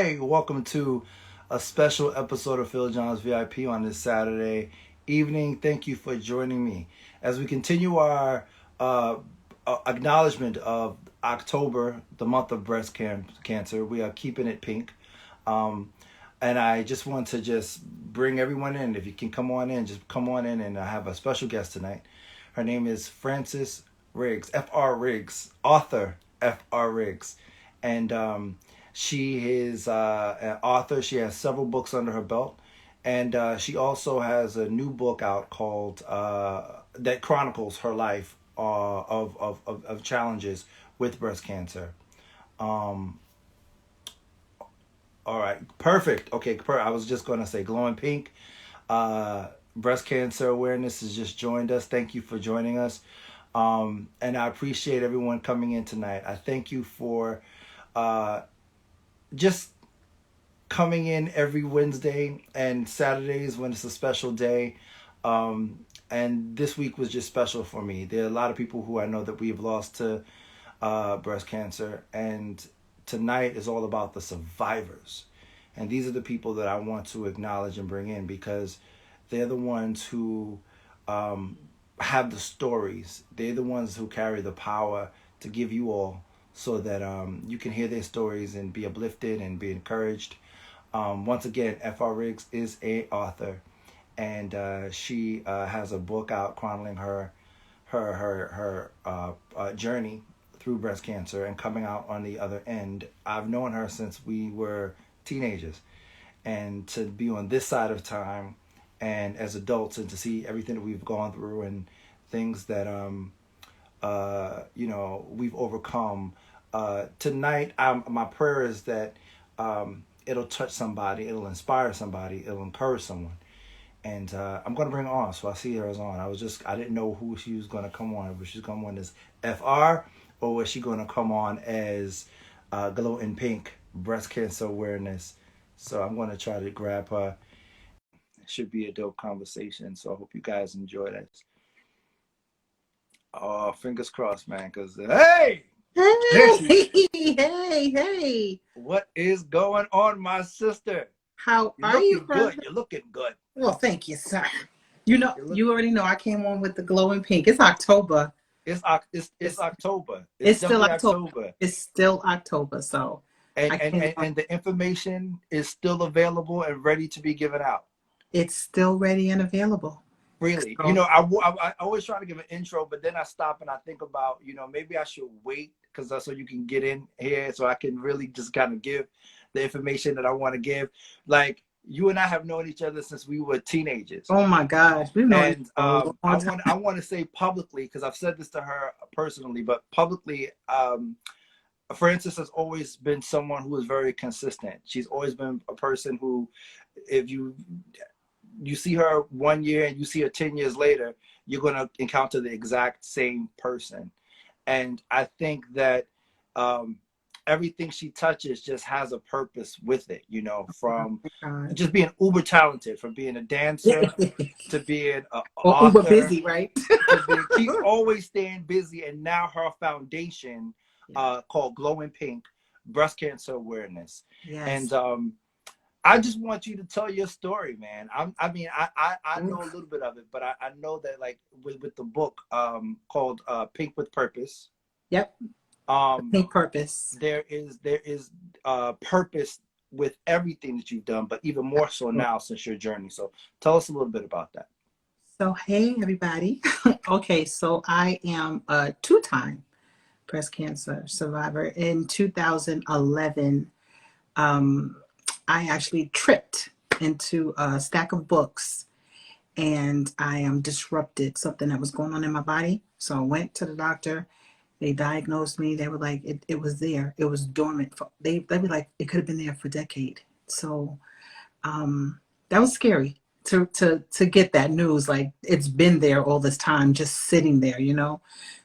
Hey, welcome to a special episode of Phil John's VIP on this Saturday evening. Thank you for joining me as we continue our acknowledgement of October, the month of cancer. We are keeping it pink. Um, and I just want to just bring everyone in. If you can come on in, just come on in. And I have a special guest tonight. Her name is Frances Riggs, F.R. Riggs, author F.R. Riggs. And she is an author. She has several books under her belt. And she also has a new book out called that chronicles her life of challenges with breast cancer. Um, all right, perfect. Okay, I was just going to say glowing pink. Breast cancer awareness has just joined us. Thank you for joining us. And I appreciate everyone coming in tonight. I thank you for uh, just coming in every Wednesday and Saturdays when it's a special day. And this week was just special for me. There are a lot of people who I know that we've lost to breast cancer, and tonight is all about the survivors. And these are the people that I want to acknowledge and bring in because they're the ones who have the stories. They're the ones who carry the power to give you all so that you can hear their stories and be uplifted and be encouraged. Once again, F.R. Riggs is a author, and she has a book out chronicling her journey through breast cancer and coming out on the other end. I've known her since we were teenagers, and to be on this side of time and as adults and to see everything that we've gone through and things that we've overcome. Tonight, my prayer is that it'll touch somebody, it'll inspire somebody, it'll encourage someone. And I'm going to bring her on, so I see her as on. I didn't know who she was going to come on. Was she going to come on as FR, or was she going to come on as Glow in Pink, breast cancer awareness? So I'm going to try to grab her. It should be a dope conversation, so I hope you guys enjoy that. Oh, fingers crossed, man, because, hey! Hey, hey. What is going on, my sister? How You're are you, looking brother? good. You're looking good. Well, thank you, sir. You already know I came on with the glowing pink. It's October. It's October. It's still definitely October. October. It's still October. So And the information is still available and ready to be given out it's still ready and available. freely. So, I always try to give an intro, but then I stop and I think about, maybe I should wait because that's so you can get in here so I can really just kind of give the information that I want to give. Like, you and I have known each other since we were teenagers. oh my gosh, we've known And I want to say publicly, because I've said this to her personally, but publicly, Frances has always been someone who is very consistent. She's always been a person who, if you see her 1 year and you see her 10 years later, you're going to encounter the exact same person. And I think that everything she touches just has a purpose with it, from just being uber talented, from being a dancer to being an author. Uber busy, right? She's always staying busy. And now her foundation called Glowing Pink, breast cancer awareness. Yes. And I just want you to tell your story, man. I know a little bit of it, but I know that, like, with the book called Pink with Purpose. Yep. Pink purpose. There is purpose with everything that you've done, but even more so now since your journey. So tell us a little bit about that. So, hey, everybody. Okay, so I am a two-time breast cancer survivor. In 2011, I actually tripped into a stack of books and I disrupted something that was going on in my body. So I went to the doctor. They diagnosed me. They were like, it was there. It was dormant. They were like, it could have been there for a decade. So that was scary to get that news. Like, it's been there all this time, just sitting there,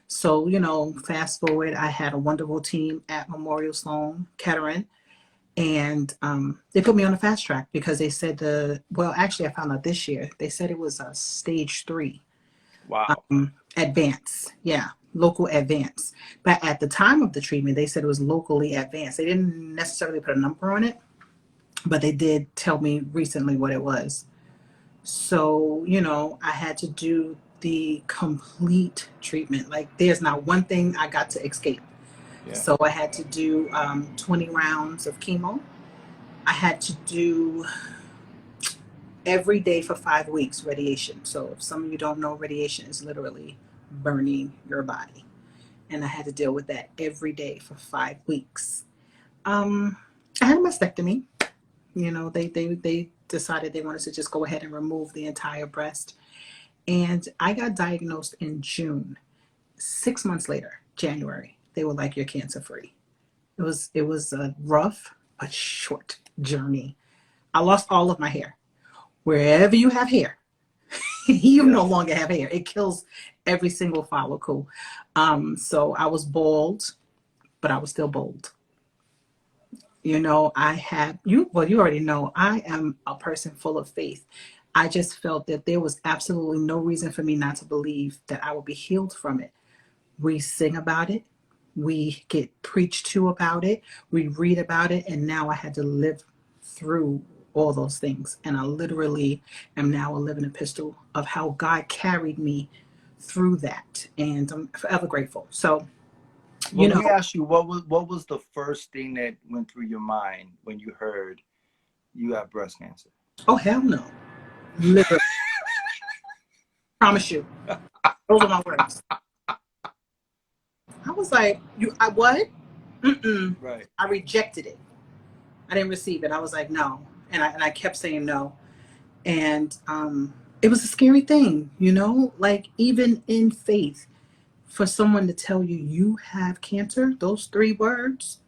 So, fast forward, I had a wonderful team at Memorial Sloan Kettering. And they put me on a fast track because they said actually I found out this year, they said it was a stage 3. Wow. Advance. Yeah. Local advance. But at the time of the treatment, they said it was locally advanced. They didn't necessarily put a number on it. but they did tell me recently what it was. So, I had to do the complete treatment. Like, there's not one thing I got to escape. Yeah. So, I had to do 20 rounds of chemo. I had to do every day for 5 weeks radiation. So, if some of you don't know, radiation is literally burning your body. And I had to deal with that every day for 5 weeks. Um, I had a mastectomy. They decided they wanted to just go ahead and remove the entire breast. And I got diagnosed in June. 6 months later, January, they were like, "You're cancer free." It was a rough but short journey. I lost all of my hair. Wherever you have hair, you Yeah. no longer have hair. It kills every single follicle. So I was bald, but I was still bold. I have you. Well, you already know I am a person full of faith. I just felt that there was absolutely no reason for me not to believe that I would be healed from it. We sing about it, we get preached to about it, we read about it, and now I had to live through all those things. And I literally am now a living epistle of how God carried me through that. And I'm forever grateful. So, Well, you let know, me ask you, what was the first thing that went through your mind when you heard you have breast cancer? oh, hell no. Literally, promise you. Those are my words. I was like, I what? Mm-mm. Right. I rejected it. I didn't receive it. I was like, no. And I kept saying no. And it was a scary thing, like even in faith, for someone to tell you you have cancer, those 3 words,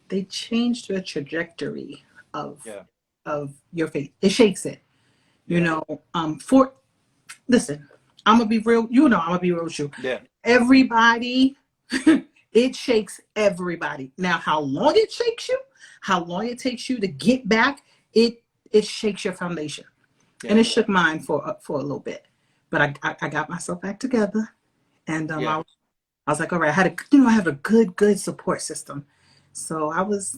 they changed the trajectory of Yeah. of your faith. It shakes it, you Yeah. know. For listen, I'm gonna be real. I'm gonna be real with you. Yeah. Everybody, it shakes everybody. Now, how long it shakes you, how long it takes you to get back, it shakes your foundation. And Yeah. it shook mine for a little bit, but I got myself back together, and Yeah. I was like, all right, I have a good support system, so I was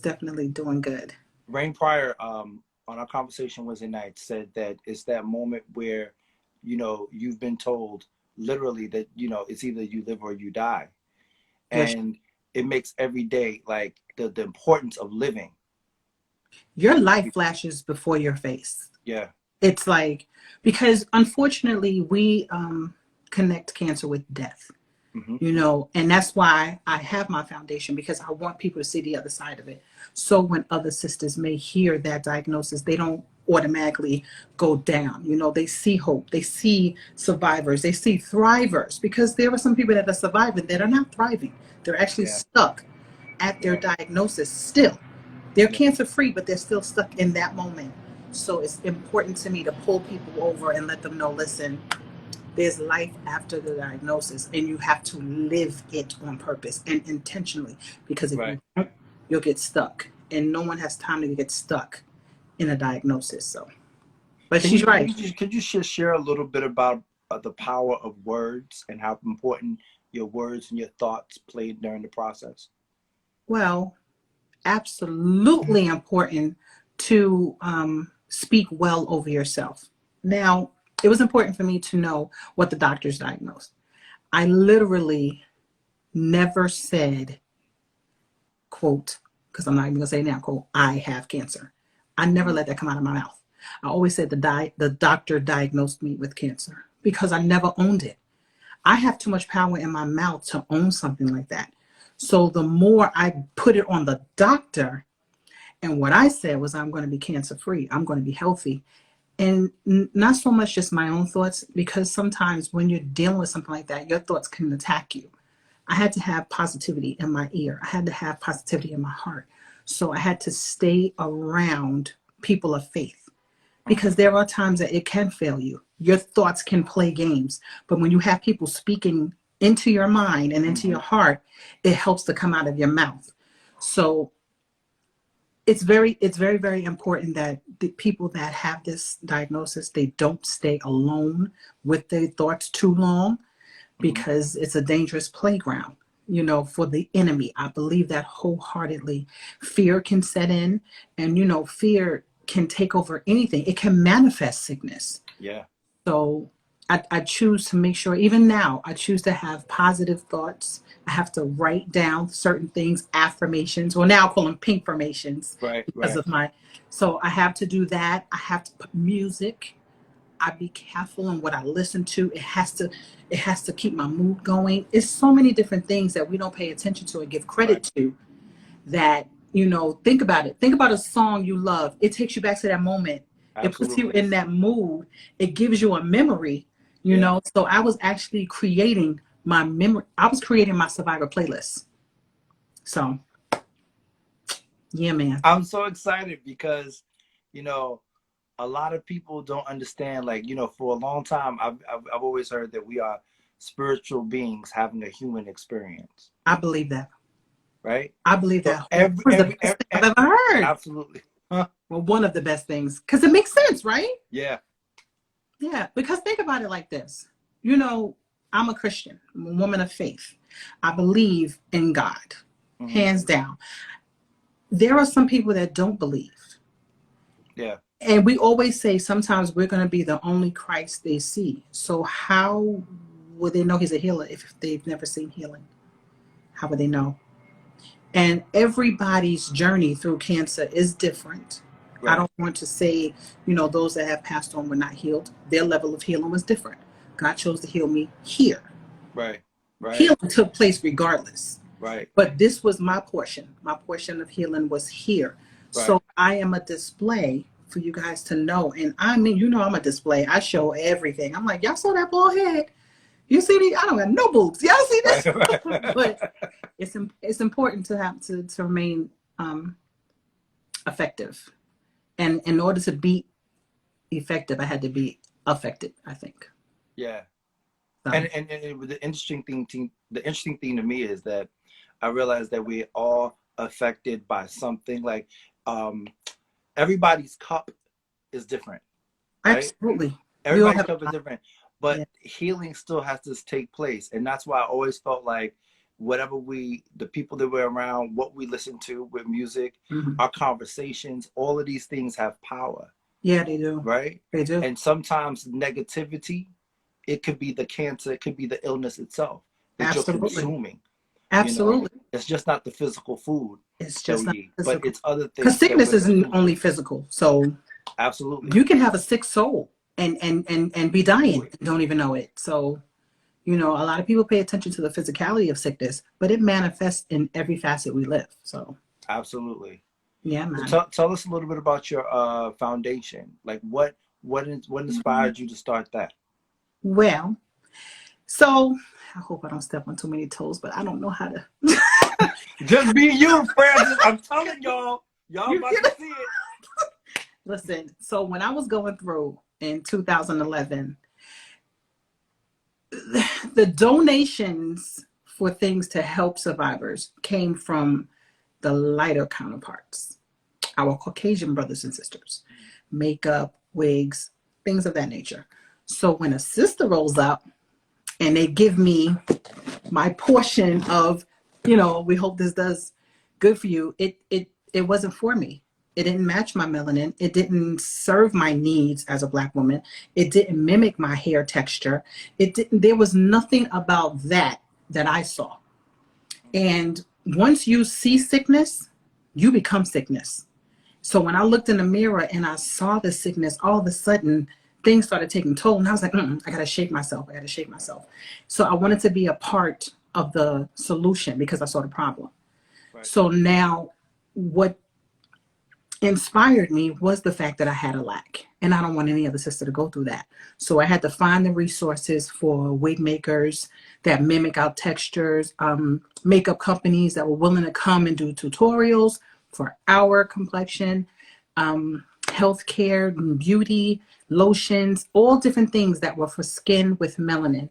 definitely doing good. Rain Pryor, on our conversation Wednesday night, said that it's that moment where, you've been told literally that, it's either you live or you die. Your And it makes every day like the importance of living. your life flashes before your face. Yeah. It's like, because unfortunately we connect cancer with death. Hmm. And that's why I have my foundation, because I want people to see the other side of it. So when other sisters may hear that diagnosis, they don't automatically go down. They see hope, they see survivors, they see thrivers, because there are some people that are surviving that are not thriving. They're actually Yeah. stuck at their Yeah. diagnosis still. They're Yeah. cancer free, but they're still stuck in that moment. So it's important to me to pull people over and let them know, listen, there's life after the diagnosis, and you have to live it on purpose and intentionally, because if Right. you don't, you'll get stuck, and no one has time to get stuck in a diagnosis. So, but Can you she's can right. you just could you just share a little bit about the power of words and how important your words and your thoughts played during the process? Well, absolutely important to speak well over yourself. Now, it was important for me to know what the doctors diagnosed. I literally never said, quote, because I'm not even gonna say now, quote, "I have cancer." I never Hmm. let that come out of my mouth. I always said the doctor diagnosed me with cancer, because I never owned it. I have too much power in my mouth to own something like that. So the more I put it on the doctor, and what I said was, I'm going to be cancer free, I'm going to be healthy. And not so much just my own thoughts, because sometimes when you're dealing with something like that, your thoughts can attack you. I had to have positivity in my ear. I had to have positivity in my heart. So I had to stay around people of faith, Hmm. because there are times that it can fail you. Your thoughts can play games. But when you have people speaking into your mind and into Hmm. your heart, it helps to come out of your mouth. So it's very, very important that the people that have this diagnosis, they don't stay alone with their thoughts too long, Hmm. because it's a dangerous playground. for the enemy. I believe that wholeheartedly. Fear can set in, and fear can take over anything. It can manifest sickness. Yeah. So I choose to make sure, even now, I choose to have positive thoughts. I have to write down certain things, affirmations. Well, now I call them pink formations Right. because Right. of so I have to do that. I have to put music. I be careful in what I listen to. It has to keep my mood going. It's so many different things that we don't pay attention to and give Right. credit to that, think about it. Think about a song you love. It takes you back to that moment. It puts you Absolutely. in that mood. It gives you a memory, Yeah. So I was actually creating my memory. I was creating my Survivor playlist. So, yeah, man. I'm so excited because, you know, a lot of people don't understand. Like, for a long time, I've always heard that we are spiritual beings having a human experience, I believe that. right? I believe So that it was the best thing I've ever heard. absolutely. Huh? Well, one of the best things, because it makes sense, right? Yeah. Yeah, because think about it like this. I'm a Christian, I'm a woman of faith. I believe in God, Hmm. hands down. There are some people that don't believe. Yeah. And we always say sometimes we're going to be the only Christ they see. So how would they know he's a healer if they've never seen healing? How would they know? And everybody's journey through cancer is different. I Right. don't want to say, those that have passed on were not healed. Their level of healing was different. God chose to heal me here. Right. Right. Healing took place regardless. Right. But this was my portion. My portion of healing was here. Right. So I am a display for you guys to know. And I mean, I'm a display. I show everything. I'm like, y'all saw that bald head? You see these? I don't have no boobs. Y'all see Right. this? Right. But it's important to have to remain effective. And in order to be effective, I had to be affected, I think. Yeah. So And the interesting thing to me is that I realize that we're all affected by something. Like, um, everybody's cup is different, right? absolutely. We all Everybody's have cup is different, but yeah. healing still has to take place, and that's why I always felt like the people that we're around, what we listen to with music, Mm-hmm. our conversations, all of these things have power, Yeah, they do. right? They do. And sometimes negativity, it could be the cancer, it could be the illness itself that you're Absolutely. consuming. Absolutely. It's just not the physical food It's that just we not eat, but physical. it's other Because things that sickness we're isn't consuming. only physical. So Absolutely. you can have a sick soul and be dying and don't even know it. So, a lot of people pay attention to the physicality of sickness, but it manifests in every facet we live. So, Absolutely. yeah, So man. tell us a little bit about your foundation. Like, what inspired you to start that? Well, so I hope I don't step on too many toes, but I don't know how to. Just be you, Francis. I'm telling y'all. Y'all you, about you to know? see it. Listen, so when I was going through in 2011, the donations for things to help survivors came from the lighter counterparts, our Caucasian brothers and sisters, makeup, wigs, things of that nature. So when a sister rolls up and they give me my portion of, we hope this does good for you, it wasn't for me. It didn't match my melanin. It didn't serve my needs as a Black woman. It didn't mimic my hair texture. There was nothing about that I saw. And once you see sickness, you become sickness. So when I looked in the mirror and I saw the sickness, all of a sudden things started taking toll. And I was like, I got to shake myself. I got to shake myself. So I wanted to be a part of the solution because I saw the problem. Right. So now what inspired me was the fact that I had a lack. And I don't want any other sister to go through that. So I had to find the resources for wig makers that mimic our textures, makeup companies that were willing to come and do tutorials for our complexion, healthcare, beauty, lotions, all different things that were for skin with melanin.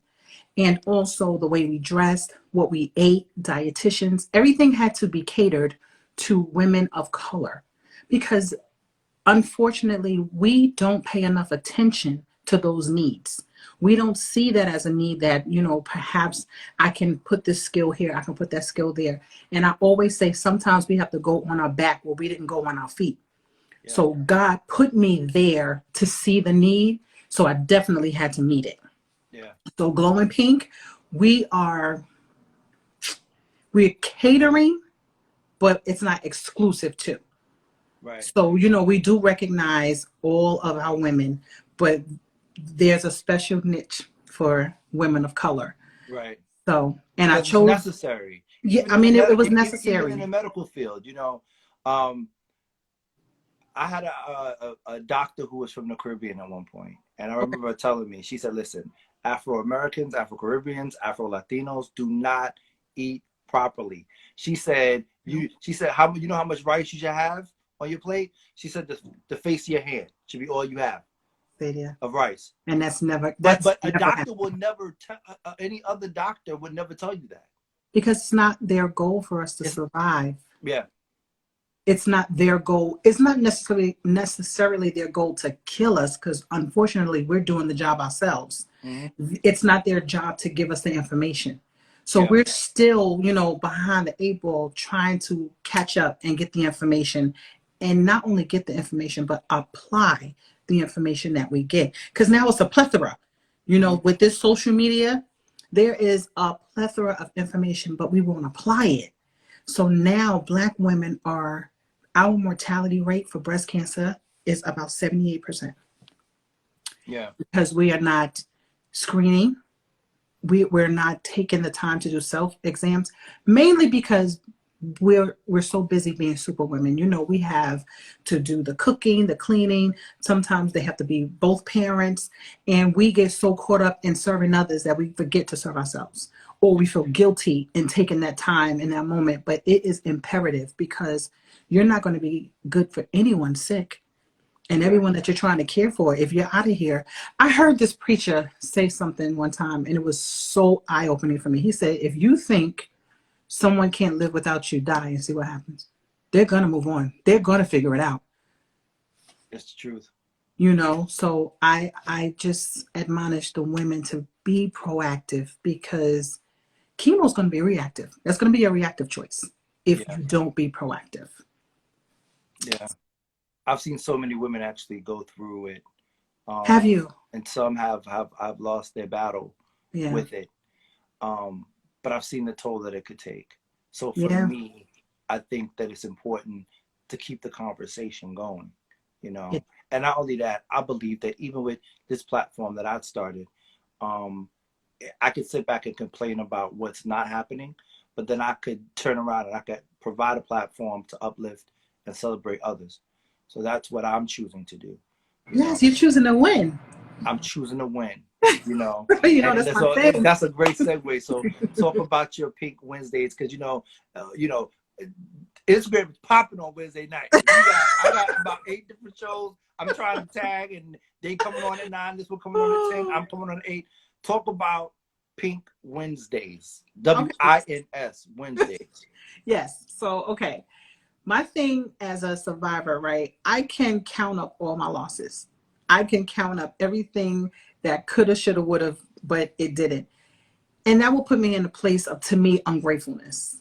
And also the way we dressed, what we ate, dietitians, everything had to be catered to women of color because unfortunately we don't pay enough attention to those needs. We don't see that as a need that, perhaps I can put this skill here, I can put that skill there. And I always say sometimes we have to go on our back where we didn't go on our feet. Yeah. So God put me there to see the need. So I definitely had to meet it. Yeah. So Glowing Pink, we're catering, but it's not exclusive to. Right. So, we do recognize all of our women, but there's a special niche for women of color. Right. So, and I Because it's chose, necessary. yeah, Even I in the mean, it was even in necessary. the medical field, I had a doctor who was from the Caribbean at one point, and I remember her telling me, she said, "Listen, Afro Americans, Afro Caribbeans, Afro Latinos do not eat properly." She said, She said, how much rice you should have on your plate?" She said, "The face of your hand should be all you have of rice." And that's never, But a never doctor happened. will never any other doctor would never tell you that. Because it's not their goal for us to It's, survive. yeah. It's not their goal. It's not necessarily their goal to kill us, because unfortunately we're doing the job ourselves. Mm-hmm. It's not their job to give us the information. So Yeah. we're still, behind the eight ball trying to catch up and get the information, and not only get the information, but apply the information that we get. Because now it's a plethora, with this social media, there is a plethora of information, but we won't apply it. So now Black women our mortality rate for breast cancer is about 78%. Yeah. Because we are not screening. We're not taking the time to do self exams, mainly because we're so busy being super women. We have to do the cooking, the cleaning. Sometimes they have to be both parents, and we get so caught up in serving others that we forget to serve ourselves, or we feel guilty in taking that time in that moment. But it is imperative, because you're not going to be good for anyone sick. And everyone that you're trying to care for, if you're out of here. I heard this preacher say something one time, and it was so eye-opening for me. He said, if you think someone can't live without you, die and see what happens. They're going to move on. They're going to figure it out. It's the truth. So I just admonish the women to be proactive, because chemo is going to be reactive. That's going to be a reactive choice if you don't be proactive. Yeah. I've seen so many women actually go through it. Have you? And some have lost their battle with it. But I've seen the toll that it could take. So for me, I think that it's important to keep the conversation going, And not only that, I believe that even with this platform that I've started, I could sit back and complain about what's not happening, but then I could turn around and I could provide a platform to uplift and celebrate others. So that's what I'm choosing to do. Yes, you're choosing to win. I'm choosing to win. That's my thing. That's a great segue. So talk about your Pink Wednesdays, because Instagram is popping on Wednesday night. I got about 8 different shows I'm trying to tag, and they coming on at 9. This one coming on at 10. I'm coming on at 8. Talk about Pink Wednesdays. WINS Wednesdays. Yes. So my thing as a survivor, right? I can count up all my losses. I can count up everything that coulda, shoulda, woulda, but it didn't. And that will put me in a place of, to me, ungratefulness,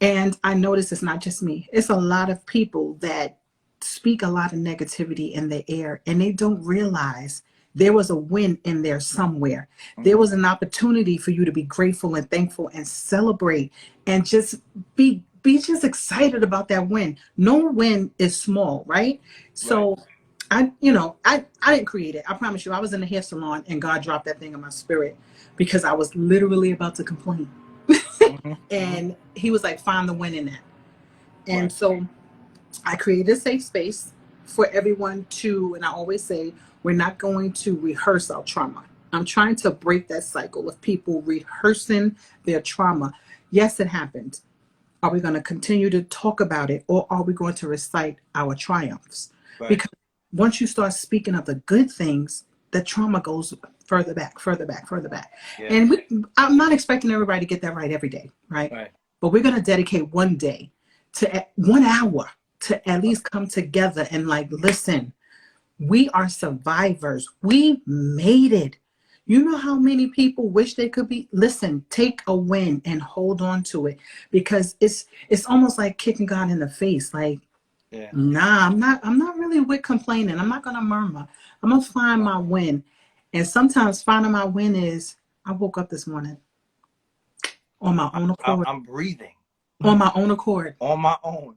And I notice it's not just me. It's a lot of people that speak a lot of negativity in the air, and they don't realize there was a win in there somewhere. There was an opportunity for you to be grateful and thankful and celebrate, and just be just excited about that win. No win is small, right? So I didn't create it. I promise you, I was in the hair salon and God dropped that thing in my spirit, because I was literally about to complain. And he was like, find the win in that. And so I created a safe space for everyone to, and I always say, we're not going to rehearse our trauma. I'm trying to break that cycle of people rehearsing their trauma. Yes, it happened. Are we going to continue to talk about it, or are we going to recite our triumphs? Because once you start speaking of the good things, the trauma goes further back, further back, further back. And I'm not expecting everybody to get that right every day, right? But we're going to dedicate one day to 1 hour to at least come together and listen, We are survivors. We made it. You know how many people wish they could be? Listen, take a win and hold on to it, because it's almost like kicking God in the face. Like, Yeah. nah, I'm not really with complaining. I'm not gonna murmur. I'm gonna find my win. And sometimes finding my win is I woke up this morning on my own accord. I'm breathing On my own accord. on my own.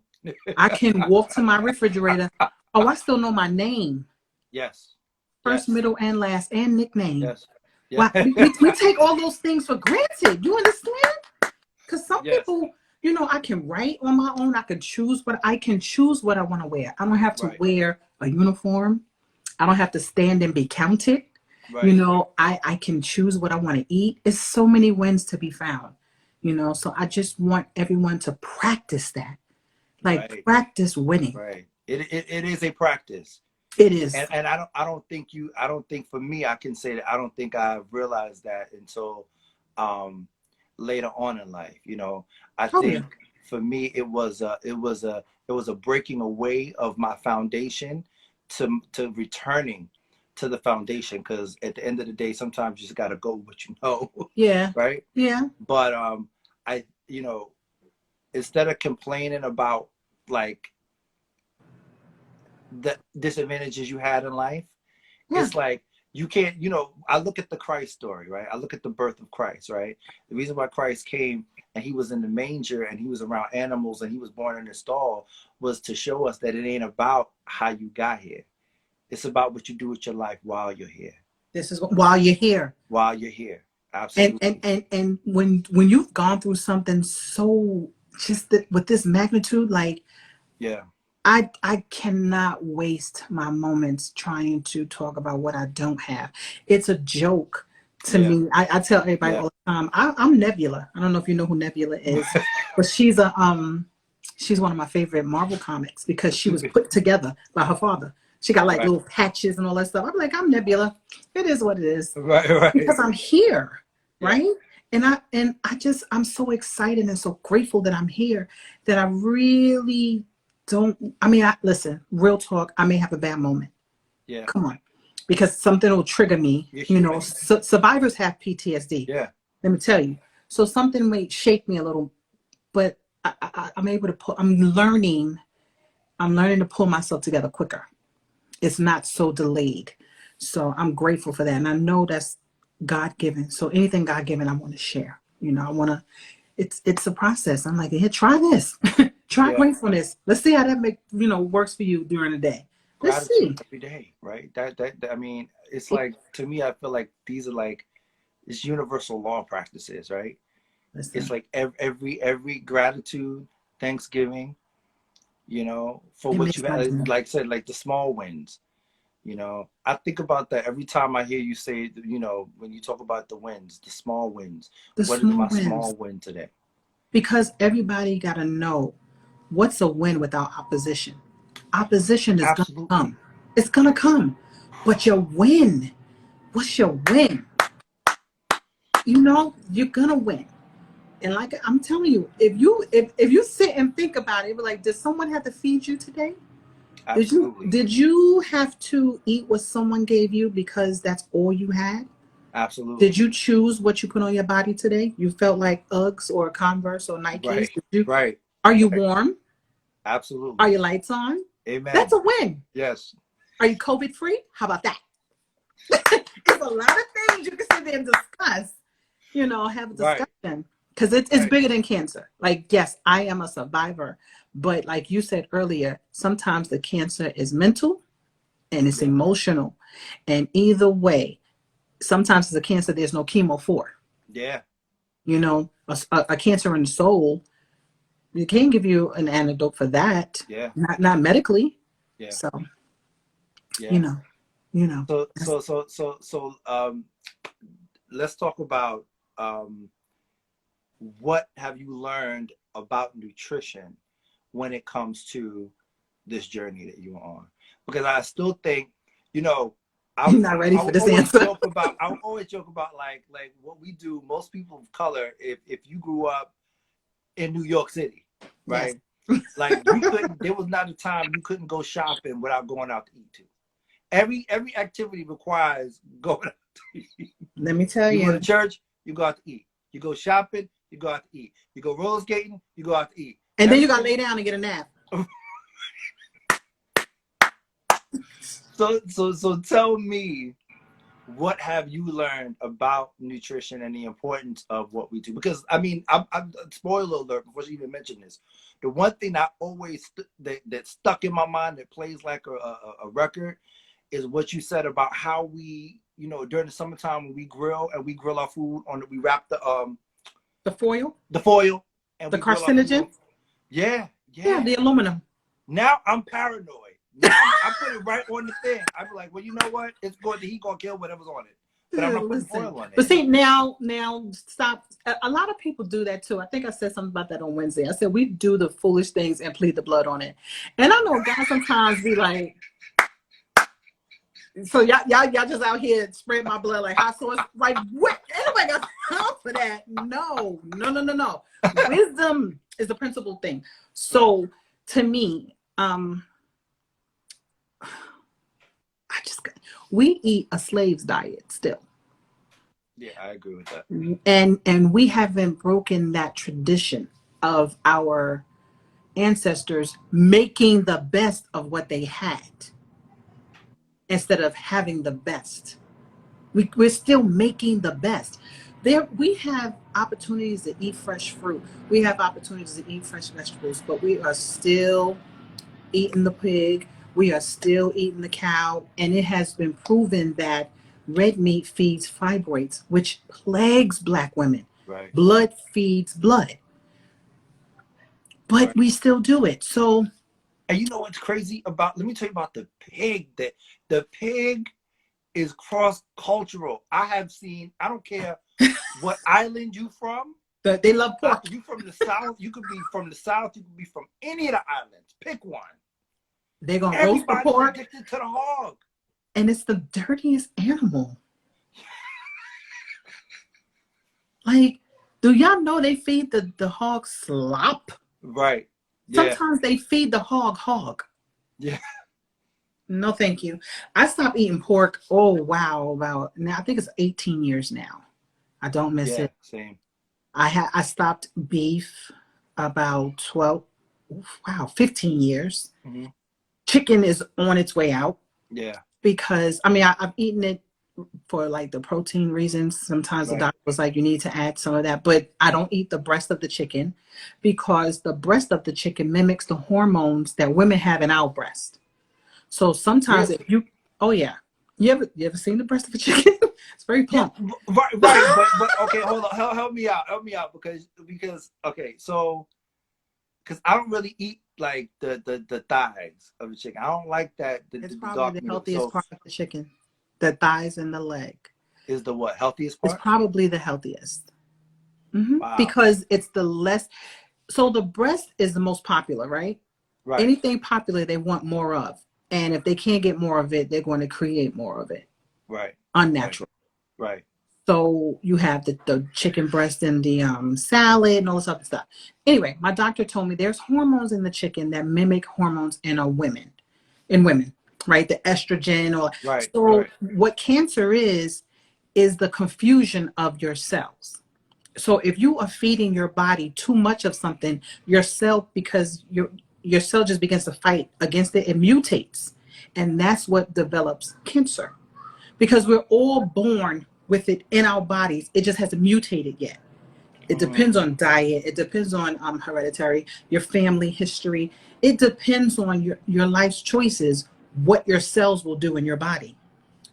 I can walk to my refrigerator. Oh, I still know my name. Yes. First, Yes. middle, and last, and nickname. Yes. Yeah. Why we take all those things for granted. You understand? Because some Yes. people, I can write on my own. I can choose what I want to wear. I don't have to Right. wear a uniform. I don't have to stand and be counted. Right. I can choose what I want to eat. It's so many wins to be found. So I just want everyone to practice that. Like, Right. practice winning. Right. It is a practice. It is. And I don't think for me I can say that I don't think I realized that until um later on in life. I Oh yeah. think for me it was a breaking away of my foundation to returning to the foundation, because at the end of the day sometimes you just got to go with what you know. Yeah. Right. Yeah. But I instead of complaining about like the disadvantages you had in life, Yeah. it's like you can't, I look at the Christ story, right? I look at the birth of Christ, right? The reason why Christ came and he was in the manger and he was around animals and he was born in a stall was to show us that it ain't about how you got here. It's about what you do with your life while you're here. This is while you're here. While you're here. And Absolutely. when you've gone through something so just with this magnitude, like, Yeah. I cannot waste my moments trying to talk about what I don't have. It's a joke to Yeah. me. I tell everybody Yeah. all the time. I'm Nebula. I don't know if you know who Nebula is, but she's one of my favorite Marvel comics because she was put together by her father. She got like Right. little patches and all that stuff. I'm like, I'm Nebula. It is what it is, Right. Right. because I'm here, Yeah. right? I'm so excited and so grateful that I'm here, that I really don't. I mean, listen, real talk, I may have a bad moment. Yeah. Come on. Because something will trigger me. You're human. Survivors have PTSD. Yeah. Let me tell you. So something may shake me a little, but I'm able to I'm learning to pull myself together quicker. It's not so delayed. So I'm grateful for that. And I know that's God given. So anything God given, I want to share. I want to, it's a process. I'm like, here, try this. Try Yeah. gratefulness. Let's see how that works for you during the day. Let's Gratitude see. every day, right? I mean, it's like, to me, I feel like these are like, it's universal law practices, right? It's Listen, like every gratitude, Thanksgiving, for it what makes you've my had, day. like I said, like the small wins. I think about that every time I hear you say, when you talk about the wins, the small wins. The What is small my wins. small win today? Because everybody got to know what's a win without opposition. Opposition is going to Absolutely. come. It's going to come. But your win, what's your win? You're going to win. And like I'm telling you, if you sit and think about it, like, did someone have to feed you today? Did you Absolutely. did you have to eat what someone gave you because that's all you had? Did Absolutely. you choose what you put on your body today? You felt like Uggs or Converse or Nikes? Right. Right. Are you Right. warm? Are Absolutely. your lights on? That's Amen. a win. Yes. Are you COVID free? How about that? There's a lot of things you can sit there and discuss, have a Right. discussion, because it's Right. bigger than cancer. Like, yes, I am a survivor, but like you said earlier, sometimes the cancer is mental and it's Yeah. emotional. And either way, sometimes it's a cancer there's no chemo for. Yeah. A cancer in the soul, you can't give you an antidote for that, Yeah. not medically. Yeah. So, you Yeah. know, you know. Let's talk about um, what have you learned about nutrition when it comes to this journey that you're on? Because I still think, you know, You're not ready I for will this always answer. joke about like what we do. Most people of color, if you grew up in New York City, Yes. right? Like you couldn't. There was not a time you couldn't go shopping without going out to eat too. Every activity requires going out to eat. Let me tell You go to you. church, you go out to eat. You go shopping, you go out to eat. You go roller skating, you go out to eat. And then you got to Everything. lay down and get a nap. So tell me, what have you learned about nutrition and the importance of what we do? Because I mean, I'm spoiler alert before she even mentioned this. The one thing I always that stuck in my mind that plays like a record is what you said about how we, during the summertime when we grill and we grill our food on we wrap The foil, the foil and the we grill our food on. carcinogen. Yeah, Yeah, yeah. the aluminum. Now I'm paranoid. Now I put it right on the thing. I be like, well, you know what? It's going to heat gonna kill whatever's on it. But I'm not putting Listen, foil on but it. see now stop. A lot of people do that too. I think I said something about that on Wednesday. I said we do the foolish things and plead the blood on it. And I know guys sometimes be like, so y'all just out here spread my blood like hot sauce. Like what? Anybody got time for that? No. Wisdom is the principal thing. So to me, we eat a slave's diet still. Yeah, I agree with that. And we haven't broken that tradition of our ancestors making the best of what they had instead of having the best. We're still making the best. We have opportunities to eat fresh fruit. We have opportunities to eat fresh vegetables, but we are still eating the pig. We are still eating the cow. And it has been proven that red meat feeds fibroids, which plagues Black women. Right. Blood feeds blood. But Right. we still do it. So, and you know what's crazy about? Let me tell you about the pig. That the pig is cross-cultural. I have seen. I don't care what island you from. they love pork. You from the south. You could be from the south. You could be from any of the islands. Pick one. They're going to roast the Everybody's pork. addicted to the hog. And it's the dirtiest animal. Like, do y'all know they feed the hog slop? Right. Yeah. Sometimes they feed the hog. Yeah. No, thank you. I stopped eating pork. Oh, wow. About now, I think it's 18 years now. I don't miss it. Same. I stopped beef about 15 years. Mm-hmm. Chicken is on its way out. Yeah. Because, I mean, I've eaten it for like the protein reasons. Sometimes the doctor was like, you need to add some of that. But I don't eat the breast of the chicken because the breast of the chicken mimics the hormones that women have in our breast. So sometimes if you, oh yeah, you ever seen the breast of a chicken? It's very plump. Yeah, right. But okay, hold on. Help me out because okay, so because I don't really eat like the thighs of the chicken. I don't like that. It's The probably dark the meat. healthiest So part of the chicken. The thighs and the leg. is the what healthiest It's part? probably the healthiest. Wow. Because it's the less. So the breast is the most popular, right? Right. Anything popular, they want more of. And if they can't get more of it, they're going to create more of it. Right. Unnatural. Right. So you have the chicken breast and the salad and all this other stuff. Anyway, my doctor told me there's hormones in the chicken that mimic hormones in women, right? The estrogen or Right. so. Right. What cancer is the confusion of your cells. So if you are feeding your body too much of something, your cell, because your cell just begins to fight against it, it mutates. And that's what develops cancer. Because we're all born with it in our bodies. It just hasn't mutated yet. It depends on diet. It depends on hereditary, your family history. It depends on your life's choices, what your cells will do in your body.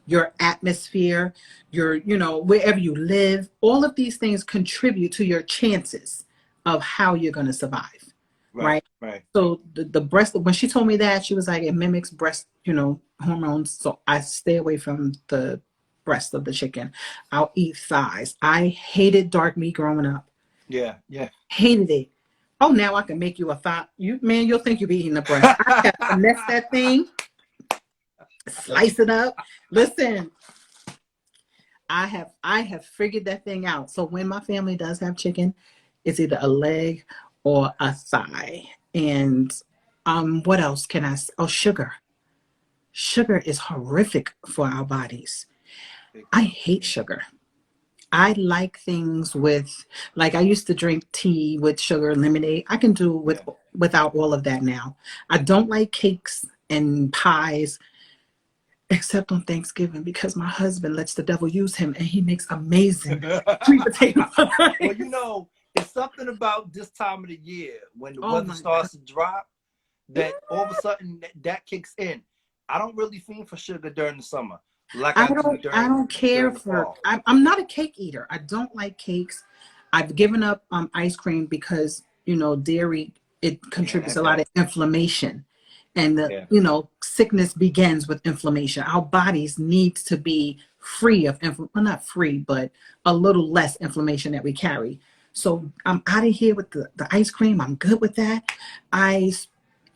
Your atmosphere, wherever you live, all of these things contribute to your chances of how you're going to survive. Right. So the breast, when she told me that, she was like, it mimics breast, hormones. So I stay away from the breast of the chicken. I'll eat thighs. I hated dark meat growing up. Yeah. Hated it. Oh, now I can make you a thigh. You'll think you'll be eating the breast. I have finesse that thing. Slice it up. Listen, I have figured that thing out. So when my family does have chicken, it's either a leg or a thigh. And what else can I? Oh, sugar. Sugar is horrific for our bodies. Big I time. hate Yeah. sugar. I like things with, like I used to drink tea with sugar, lemonade. I can do Yeah. without all of that now. I don't like cakes and pies except on Thanksgiving because my husband lets the devil use him and he makes amazing sweet potato Well, pies. it's something about this time of the year when the Oh weather my God. starts to drop that all of a sudden that kicks in. I don't really fiend for sugar during the summer like I do I don't care during the for, fall. I'm not a cake eater. I don't like cakes. I've given up ice cream because, dairy, it Yeah, contributes a lot of inflammation. And yeah. sickness begins with inflammation. Our bodies need to be free of, well, not free, but a little less inflammation that we carry. So I'm out of here with the ice cream. I'm good with that. I,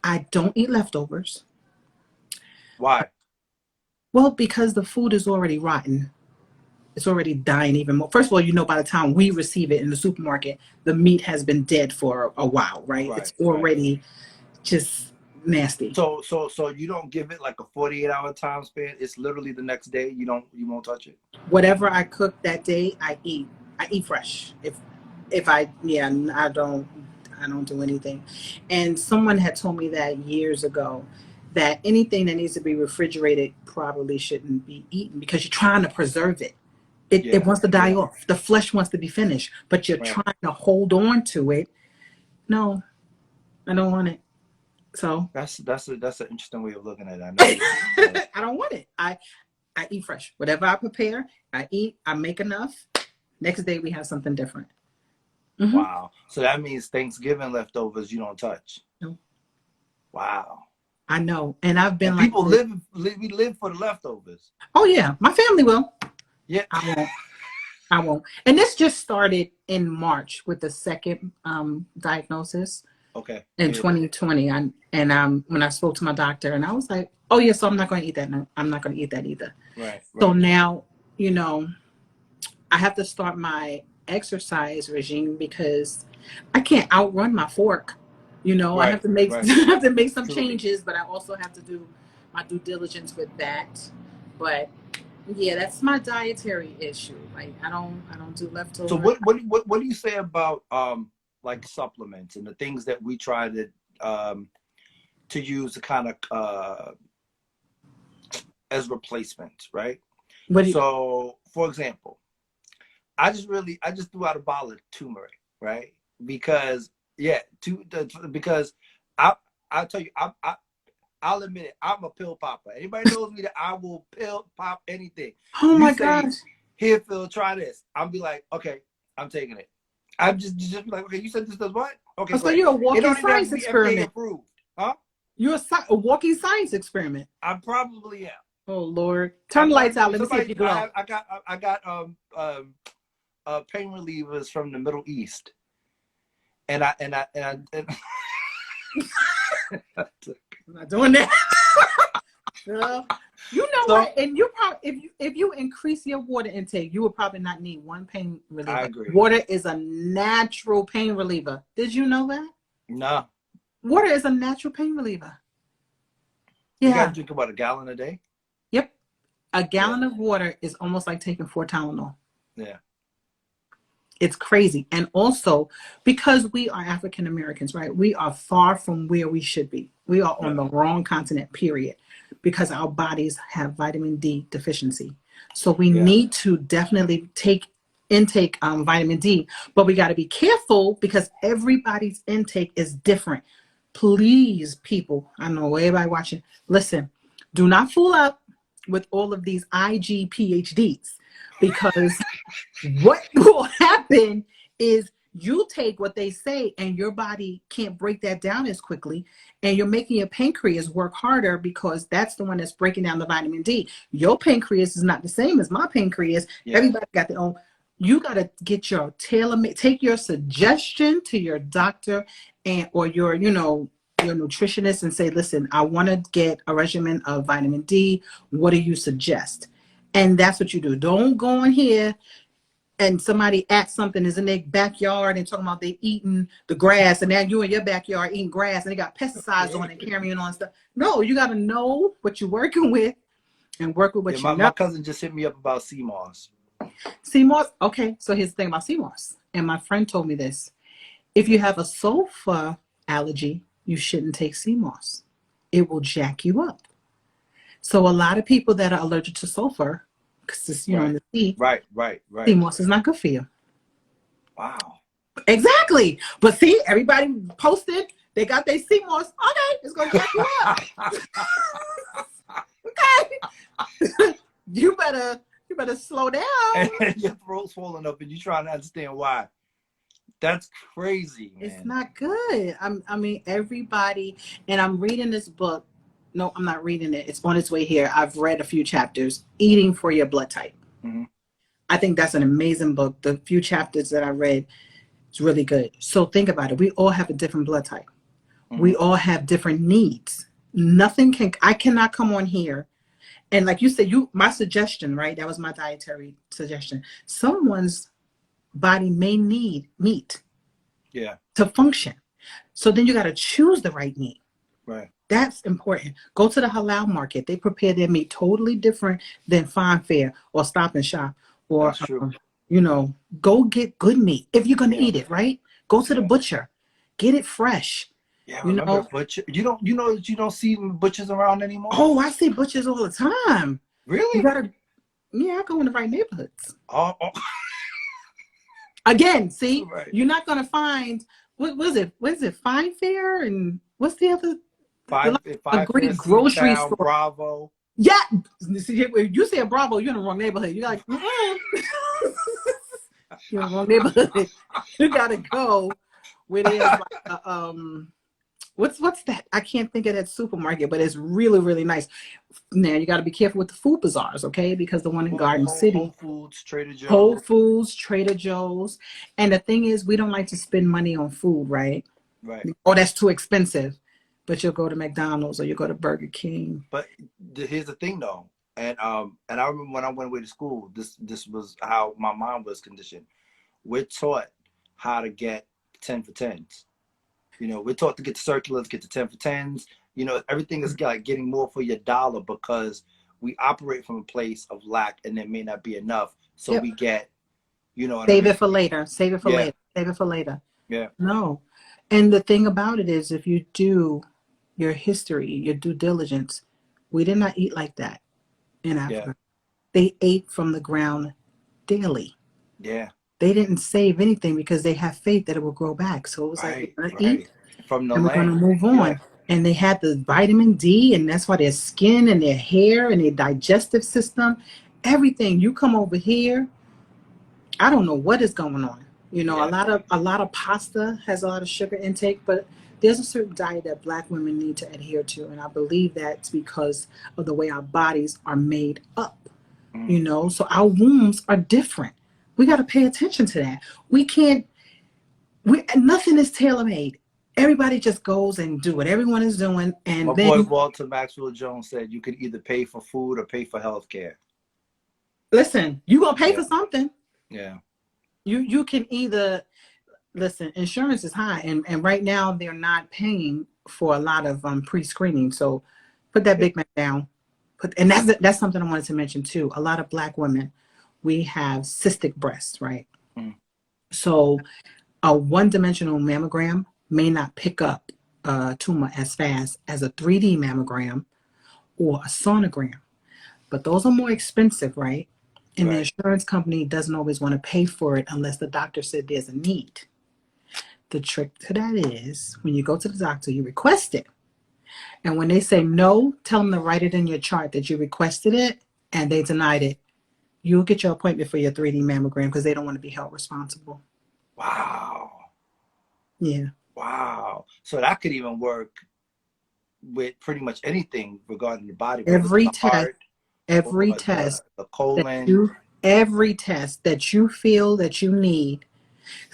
I don't eat leftovers. Why? Well, because the food is already rotten. It's already dying even more. First of all, by the time we receive it in the supermarket, the meat has been dead for a while, right? It's Right, right. already just nasty. So you don't give it like a 48-hour time span. It's literally the next day. You won't touch it. Whatever I cook that day, I eat. I eat fresh. If I yeah, I don't do anything. And someone had told me that years ago that anything that needs to be refrigerated probably shouldn't be eaten because you're trying to preserve it. It Yeah, wants to die yeah. off. The flesh wants to be finished, but you're Right. trying to hold on to it. No, I don't want it. So That's an interesting way of looking at it. I never I looked at it like that. don't want it. I eat fresh. Whatever I prepare, I eat. I make enough. Next day we have something different. Hmm. Wow. So that means Thanksgiving leftovers you don't touch. No, Wow. I know, and I've been And like people this. we live for the leftovers. Oh yeah, my family will. Yeah. I won't. I won't. And this just started in March with the second diagnosis Okay. in Yeah. 2020. When I spoke to my doctor, and I was like, "Oh yeah, so I'm not going to eat that. No, I'm not going to eat that either." Right. So Right. now, you know, I have to start my exercise regime because I can't outrun my fork. I have Right. to make Right. I have to make some Truly. changes, but I also have to do my due diligence with that. But yeah, that's my dietary issue. Like I don't do So leftovers. what do you say about like supplements and the things that we try to use to kind of as replacements, right? What do you, So for example, I just threw out a bottle of turmeric, right? Because yeah, because I I'll tell you I'll admit it, I'm a pill popper. Anybody knows me that I will pill pop anything. oh You my say, gosh. here, Phil, try this. I'll be like, okay, I'm taking it. I'm just be like, okay, you said this does what? Okay, So great. you're a It walking don't even have to science be FDA experiment. approved, huh? You're a walking science experiment. I probably am. Oh Lord. I Turn the lights out. probably Let me see if somebody you glow. I got pain relievers from the Middle East, and I'm not doing that. Girl, you know so what? And you probably if you increase your water intake, you would probably not need one pain I reliever. agree. Water is a natural pain reliever. Did you know that? No, Water is a natural pain reliever. you got to Yeah. drink about a gallon a day. Yep. A Yeah, gallon of water is almost like taking 4 Tylenol. yeah, It's crazy. And also because we are African Americans, right? We are far from where we should be. We are on yeah, the wrong continent, period, because our bodies have vitamin D deficiency. So we yeah, need to definitely intake vitamin D, but we got to be careful because everybody's intake is different. Please, people, I know everybody watching, listen, do not fool up with all of these IG PhDs because what will happen is you take what they say and your body can't break that down as quickly, and you're making your pancreas work harder because that's the one that's breaking down the vitamin D. Your pancreas is not the same as my pancreas. yeah. Everybody got their own. You got to get your tailor-made, take your suggestion to your doctor and or your nutritionist and say, listen, I want to get a regimen of vitamin D. What do you suggest? And that's what you do. Don't go in here and somebody at something is in their backyard and talking about they eating the grass, and now you in your backyard eating grass and they got pesticides on it, carrying on stuff. No, you got to know what you're working with and work with Yeah, what you my know. cousin just hit me up about sea moss. Sea moss. Okay, so here's the thing about sea moss. And my friend told me this. If you have a sulfur allergy, you shouldn't take sea moss. It will jack you up. So a lot of people that are allergic to sulfur, because it's, in Right. the sea, sea Right. moss is not good for you. Wow. Exactly. But see, everybody posted, they got their sea moss. Okay, it's going to jack you up. Okay. you better slow down. And your throat's swollen up and you trying to understand why. That's crazy, man. It's not good. I mean, everybody, and I'm reading this book. No, I'm not reading it. It's on its way here. I've read a few chapters. Eating for Your Blood Type. Mm-hmm. I think that's an amazing book. The few chapters that I read, it's really good. So think about it. We all have a different blood type. Mm-hmm. We all have different needs. I cannot come on here. And like you said, my suggestion, right? That was my dietary suggestion. Someone's body may need meat. Yeah. To function. So then you got to choose the right meat. Right. That's important. Go to the halal market. They prepare their meat totally different than Fine Fare or Stop and Shop. Or, that's true. Go get good meat if you're going to eat it, right? Go to the butcher. Get it fresh. Yeah, remember butcher? You don't see butchers around anymore? Oh, I see butchers all the time. Really? I go in the right neighborhoods. Oh. Again, see, right. You're not going to find, what was it? What is it? Fine Fare? And what's the other? A great grocery store. Bravo. Yeah. See, if you say a Bravo, you're in the wrong neighborhood. You're like, you're in the wrong neighborhood. You got to go where there's like what's that? I can't think of that supermarket, but it's really, really nice. Now you got to be careful with the food bazaars, okay? Because the one in Garden City, Whole Foods, Trader Joe's. Whole Foods, Trader Joe's, and the thing is, we don't like to spend money on food, right? Right. Oh, that's too expensive. But you'll go to McDonald's or you'll go to Burger King. But here's the thing, though, and I remember when I went away to school, this was how my mind was conditioned. We're taught how to get 10 for 10s. We're taught to get the circulars, get the 10 for 10s. Everything is like getting more for your dollar because we operate from a place of lack and there may not be enough. So we get, Save it for later. Save it for later. Save it for later. Yeah. No. And the thing about it is, if you do your history, your due diligence, we did not eat like that in Africa. Yeah. They ate from the ground daily. Yeah. They didn't save anything because they have faith that it will grow back. So it was like, we're going to eat from the and land. we're going to move on. Yeah. And they had the vitamin D, and that's why their skin and their hair and their digestive system, everything. You come over here, I don't know what is going on. A lot of pasta has a lot of sugar intake, but there's a certain diet that Black women need to adhere to, and I believe that's because of the way our bodies are made up. So our wombs are different. We got to pay attention to that. Nothing is tailor-made. Everybody just goes and do what everyone is doing. And my boy Walter Maxwell Jones said you could either pay for food or pay for health care. Listen, you're going to pay for something. Yeah. You can either, listen, insurance is high. And right now they're not paying for a lot of pre-screening. So put that Big Mac down. And that's something I wanted to mention too. A lot of Black women, we have cystic breasts, right? So a one-dimensional mammogram may not pick up a tumor as fast as a 3D mammogram or a sonogram. But those are more expensive, right? And the insurance company doesn't always want to pay for it unless the doctor said there's a need. The trick to that is when you go to the doctor, you request it. And when they say no, tell them to write it in your chart that you requested it and they denied it. You'll get your appointment for your 3D mammogram because they don't want to be held responsible. Wow. Yeah. Wow. So that could even work with pretty much anything regarding the body. Every test, the colon. Every test that you feel that you need.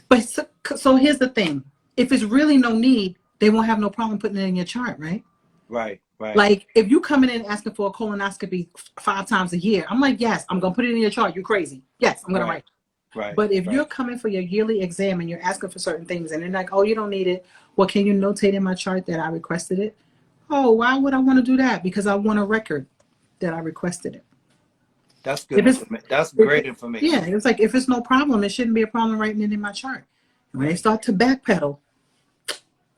But so here's the thing. If it's really no need, they won't have no problem putting it in your chart, right? Right. Like if you coming in asking for a colonoscopy 5 times a year, I'm like, yes, I'm going to put it in your chart. You're crazy. Yes, I'm going to write. Right. But if you're Right. coming for your yearly exam and you're asking for certain things and they're like, oh, you don't need it. Well, can you notate in my chart that I requested it? Oh, why would I want to do that? Because I want a record that I requested it. That's good If it's, information. That's if great it, yeah, information. it was like, if it's no problem, it shouldn't be a problem writing it in my chart. And when they Right. start to backpedal,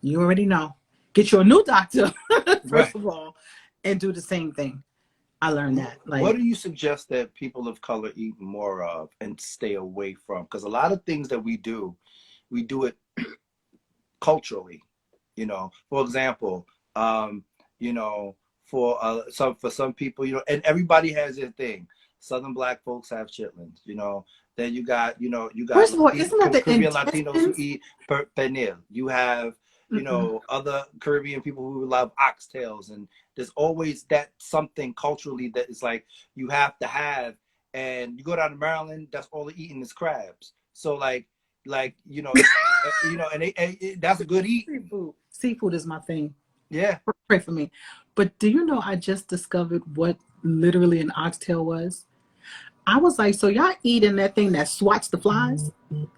you already know. Get you a new doctor, Right. first of all, and do the same thing. I learned that. What Like, do you suggest that people of color eat more of and stay away from? Because a lot of things that we do it culturally. For example, um, you know, for some people, and everybody has their thing. Southern black folks have chitlins. Then you got first of all, isn't that the Caribbean Latinos who intestines? eat pernil. You have Mm-mm. other Caribbean people who love oxtails, and there's always that something culturally that is like you have to have. And you go down to Maryland, that's all they're eating is crabs. So and that's good eating. Seafood. Seafood is my thing. Yeah, Pray for me. But do you know I just discovered what literally an oxtail was? I was like, so y'all eating that thing that swats the flies?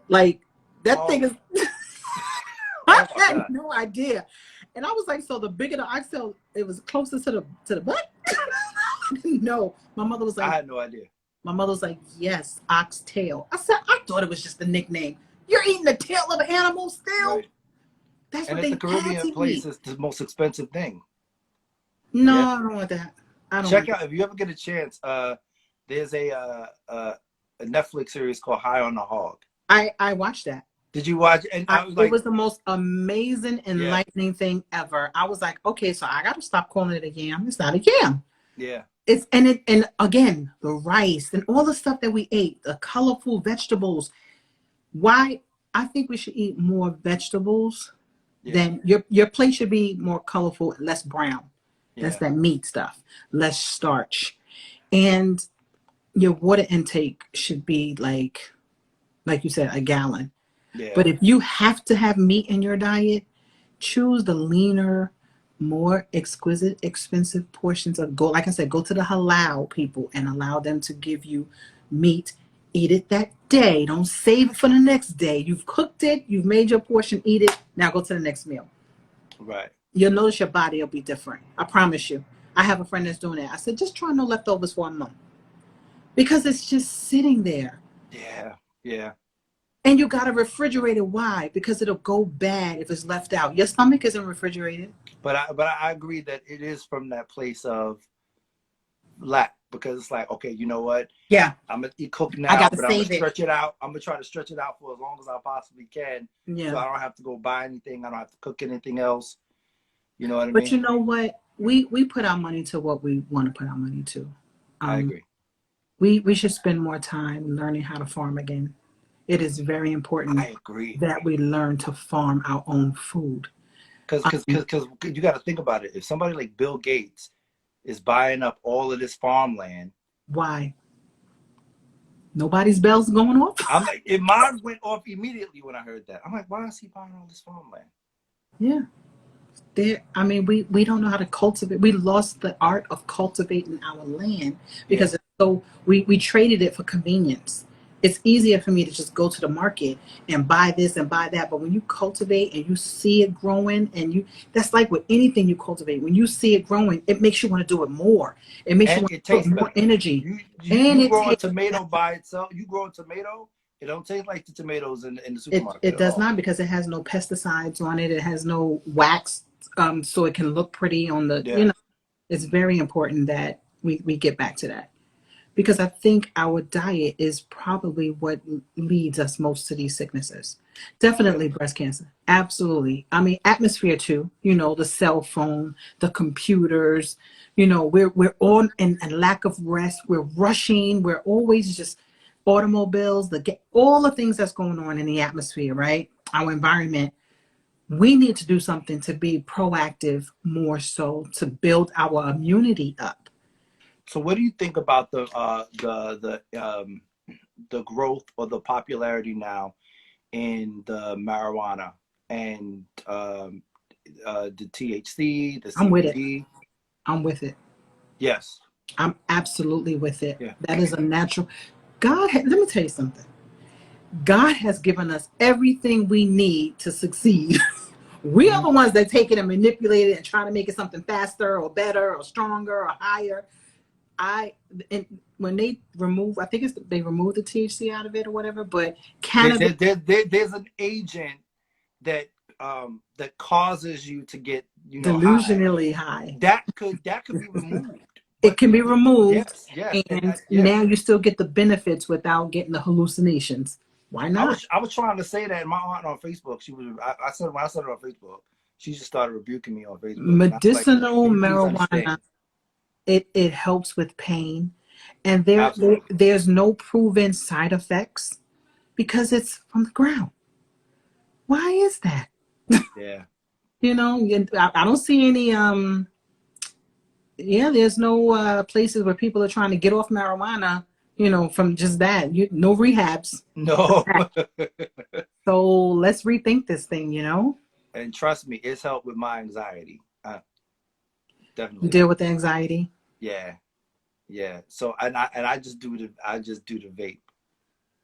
Like that thing oh, is I oh my had God. no idea. And I was like, so the bigger the oxtail, it was closer to the butt? I didn't know. I had no idea. My mother was like, yes, oxtail. I said, I thought it was just a nickname. You're eating the tail of an animal still? Right. That's And what at the they had Caribbean to place, eat. it's the most expensive thing. No, Yeah. I don't want that. I don't Check want out that. if you ever get a chance. There's a Netflix series called High on the Hog. I watched that. Did you watch? And I was It like, was the most amazing, yeah, enlightening thing ever. I was like, okay, so I got to stop calling it a yam. It's not a yam. yeah, And again, the rice and all the stuff that we ate, the colorful vegetables. Why I think we should eat more vegetables yeah, than your plate should be more colorful, less brown. That's yeah, that meat stuff, less starch, and your water intake should be like you said, a gallon. yeah, But if you have to have meat in your diet, choose the leaner, more exquisite, expensive portions of go. Like I said, go to the halal people and allow them to give you meat. Eat it that day. Don't save it for the next day. You've cooked it, you've made your portion, eat it. Now go to the next meal. right, You'll notice your body will be different. I promise you. I have a friend that's doing that. I said, just try no leftovers for a month because it's just sitting there. yeah, yeah. And you got to refrigerate it. Why? Because it'll go bad if it's left out. Your stomach isn't refrigerated. But I agree that it is from that place of lack because it's like, okay, you know what? Yeah, I'm gonna eat cook I now, got to but I'm gonna save it. stretch it out. I'm gonna try to stretch it out for as long as I possibly can, so Yeah. I don't have to go buy anything. I don't have to cook anything else. You know what I But mean? you know what? We put our money to what we want to put our money to. I Um, agree. we should spend more time learning how to farm again. It is very I important agree. that we learn to farm our own food. Because you got to think about it. If somebody like Bill Gates is buying up all of this farmland, Why? Nobody's bells going off? I'm like, if mine went off immediately when I heard that. I'm like, why is he buying all this farmland? Yeah. I mean, we don't know how to cultivate. We lost the art of cultivating our land Yeah, because we traded it for convenience. It's easier for me to just go to the market and buy this and buy that. But when you cultivate and you see it growing that's like with anything you cultivate. When you see it growing, it makes you want to do it more. It makes you and want it to put tastes more better. energy. You you And you it grow a tastes tomato better. by itself. You grow a tomato, it don't taste like the tomatoes in the It supermarket at does all. not because it has no pesticides on it. It has no wax, so it can look pretty on Yeah, it's very important that we get back to that because I think our diet is probably what leads us most to these sicknesses. yeah. Definitely breast cancer. Absolutely. I mean, atmosphere too, the cell phone, the computers, we're on and lack of rest. We're rushing. We're always just automobiles, all the things that's going on in the atmosphere, right? Our environment, we need to do something to be proactive more so to build our immunity up. So what do you think about the growth or the popularity now in the marijuana and the THC, the I'm with it. CBD? I'm with it. Yes. I'm absolutely with it. Yeah. That is a natural. Let me tell you something. God has given us everything we need to succeed. We are Mhm. the ones that take it and manipulate it and try to make it something faster or better or stronger or higher. I and when they remove, I think they remove the THC out of it or whatever. But cannabis There's an agent that that causes you to get, you know, high. delusionally high. That could be removed. It But can be removed, yes, yes, and and yeah. now you still get the benefits without getting the hallucinations. Why not? I was trying to say that, and my aunt on Facebook, she was I said when I said it on Facebook, she just started rebuking me on Facebook, and I was like, Medicinal can you please understand? marijuana, it helps with pain, and Absolutely. there's no proven side effects because it's from the ground. Why is that? Yeah. You know, I don't see any yeah, there's no places where people are trying to get off marijuana, you know, from just that. No rehabs. No. So let's rethink this thing, you know? And trust me, it's helped with my anxiety. You Definitely. deal with the anxiety. Yeah. Yeah. So and I just do the vape. I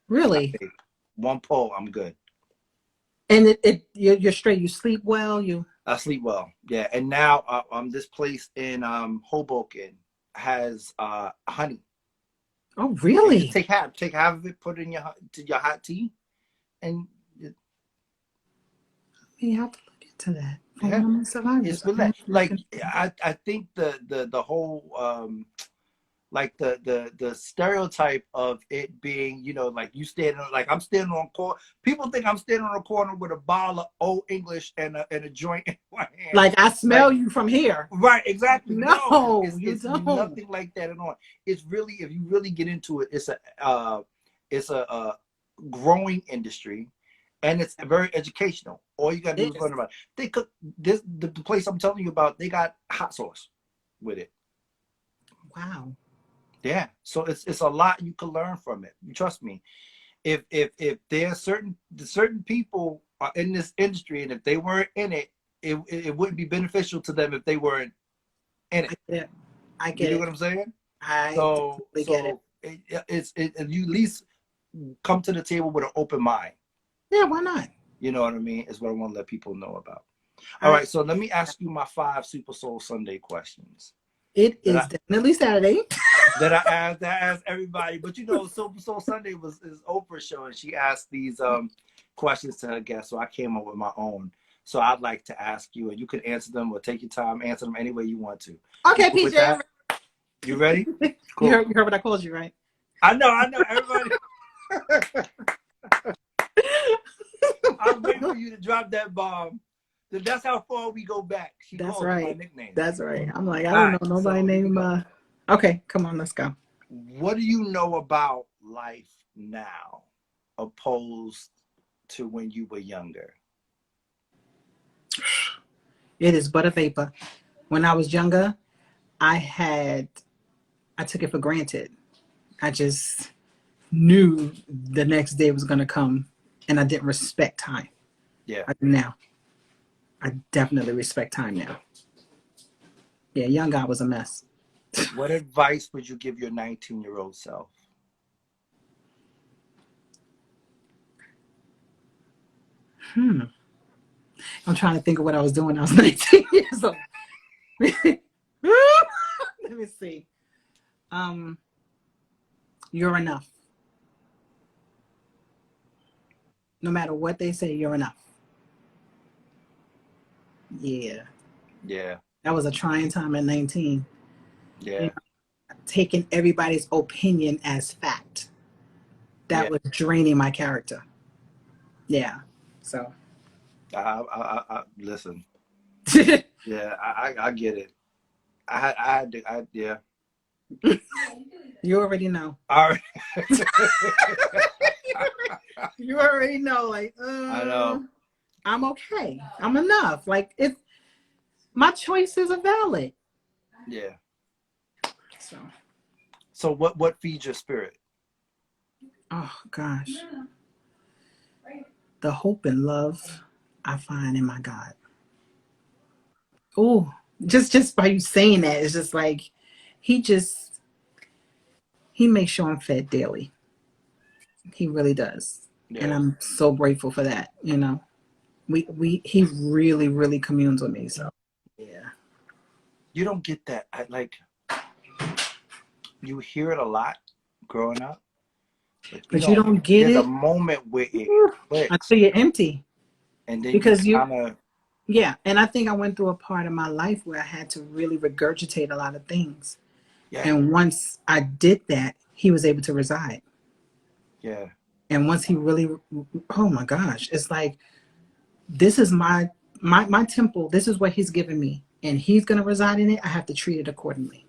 Really? vape. One pull, I'm good. And you're straight. You sleep well. You I sleep well. Yeah. And now this place in Hoboken has honey. oh And just really? take half of it, put it in your hot tea, and You have to look into that for yeah, one of my survivors. it's I'm gonna relax. have to look Like into that. I think the whole like the stereotype of it being, you know, like you standing, like I'm standing on court. People think I'm standing on a corner with a bottle of Old English and a joint in my hand. Like I smell Like you from here. right, exactly. No, No, you it's don't. nothing like that at all. It's really, if you really get into it, it's a growing industry, and it's very educational. All you gotta do It is is. learn about it. They cook this the place I'm telling you about. They got hot sauce with it. Wow. Yeah, so it's a lot you can learn from it. Trust me. If there are certain people are in this industry, and if they weren't in it, it wouldn't be beneficial to them if they weren't in I it. get it. I You get know it. what I'm saying? I So definitely get it. you at least come to the table with an open mind. Yeah, why not? You know what I mean? Is what I want to let people know about. All I right, so let me ask you my 5 Super Soul Sunday questions it that is definitely Saturday. I asked everybody. But you know, Super Soul Sunday was is Oprah's show, and she asked these questions to her guests. So I came up with my own. So I'd like to ask you, and you can answer them or take your time, answer them any way you want to. You Okay, cool with PJ. that? You ready? You Cool. heard what I called you, right? I know. Everybody. I'm waiting for you to drop that bomb. That's how far we go back. She That's calls me my right. nickname. That's right. I'm like, I All don't right, know nobody so here we named go. okay, come on, let's go. What do you know about life now, opposed to when you were younger? It is but a vapor. When I was younger, I took it for granted. I just knew the next day was gonna come and I didn't respect time. Yeah. I do now. I definitely respect time now. Yeah, young guy was a mess. What advice would you give your 19-year-old self? Hmm. I'm trying to think of what I was doing when I was 19 years old. Let me see. Um, you're enough. No matter what they say, you're enough. Yeah. Yeah. That was a trying time at 19. You Yeah. know, taking everybody's opinion as fact. That Yeah. was draining my character. Yeah. So Listen. Yeah, I get it. Yeah. you already know. All right. You already know, like, I know. I'm okay. I'm enough. Like it my choices are valid. Yeah. So So what feeds your spirit? oh gosh. The hope and love I find in my God. Oh, just by you saying that, it's just like he he makes sure I'm fed daily. He really does. And Yeah. I'm so grateful for that. You know, he really, really communes with me. So yeah. You don't get that. You hear it a lot growing up, but you But you don't. don't get There's a it moment where it clicks, until you're empty. and then you Because you kind of, yeah, and I think I went through a part of my life where I had to really regurgitate a lot of things. yeah, And once I did that, he was able to reside. yeah, And once he really, oh my gosh, it's like, this is my temple. This is what he's given me. And he's going to reside in it. I have to treat it accordingly.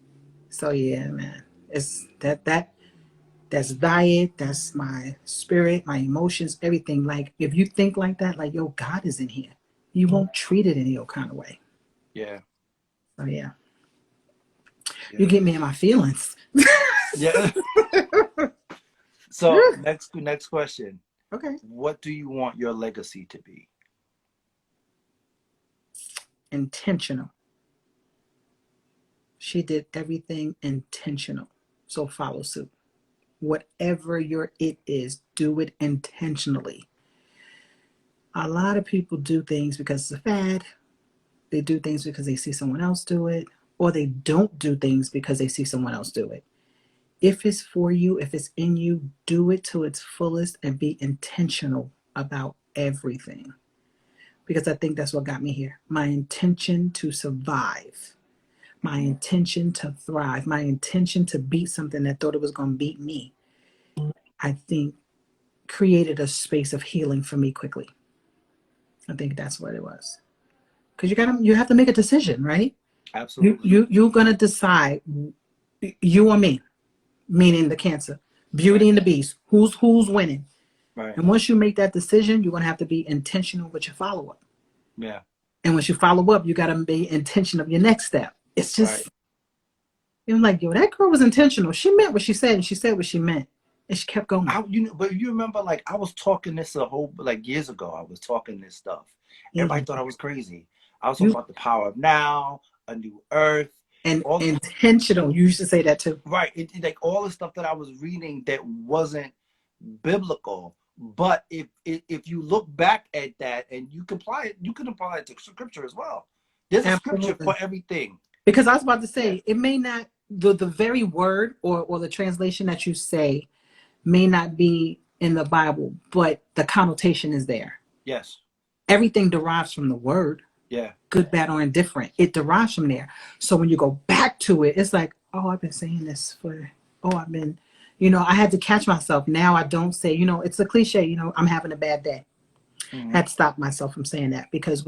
So yeah, man, it's that's diet. That's my spirit, my emotions, everything. Like if you think like that, like, yo, God is in here. You won't treat it any old kind of way. yeah, So yeah, you yeah, get me in my feelings. yeah. So next question. Okay. What do you want your legacy to be? Intentional. She did everything intentional. So follow suit. Whatever your it is, do it intentionally. A lot of people do things because it's a fad. They do things because they see someone else do it, or they don't do things because they see someone else do it. If it's for you, if it's in you, do it to its fullest and be intentional about everything. Because I think that's what got me here. My intention to survive, my Hmm. intention to thrive, my intention to beat something that thought it was going to beat me, I think created a space of healing for me quickly. I think that's what it was. Because you have to make a decision, right? Absolutely. You're gonna decide, you or me, meaning the Cancer, Right. Beauty and the Beast. Who's winning? Right. And once you make that decision, you're gonna have to be intentional with your follow up. Yeah. And once you follow up, you gotta be intentional of your next step. It's Right. just, you're like, yo, that girl was intentional. She meant what she said, and she said what she meant, and she kept going. But you remember, like I was talking this a whole like years ago. I was talking this stuff. Everybody Mhm. thought I was crazy. I was talking You about the power of now, a new earth, and all intentional. You used to say that too. right. Like all the stuff that I was reading that wasn't biblical. But if you look back at that and you can apply it, you can apply it to scripture as well. There's a scripture Absolutely. for everything. Because I was about to Yeah. say, it may not, the very word or the translation that you say may not be in the Bible, but the connotation is there. Yes. Everything derives from the word, Yeah. good, bad, or indifferent. It derives from there. So when you go back to it, it's like, oh, I've been saying this for, oh, I've been, I had to catch myself. Now I don't say, it's a cliche, I'm having a bad day. I Hmm. had to stop myself from saying that because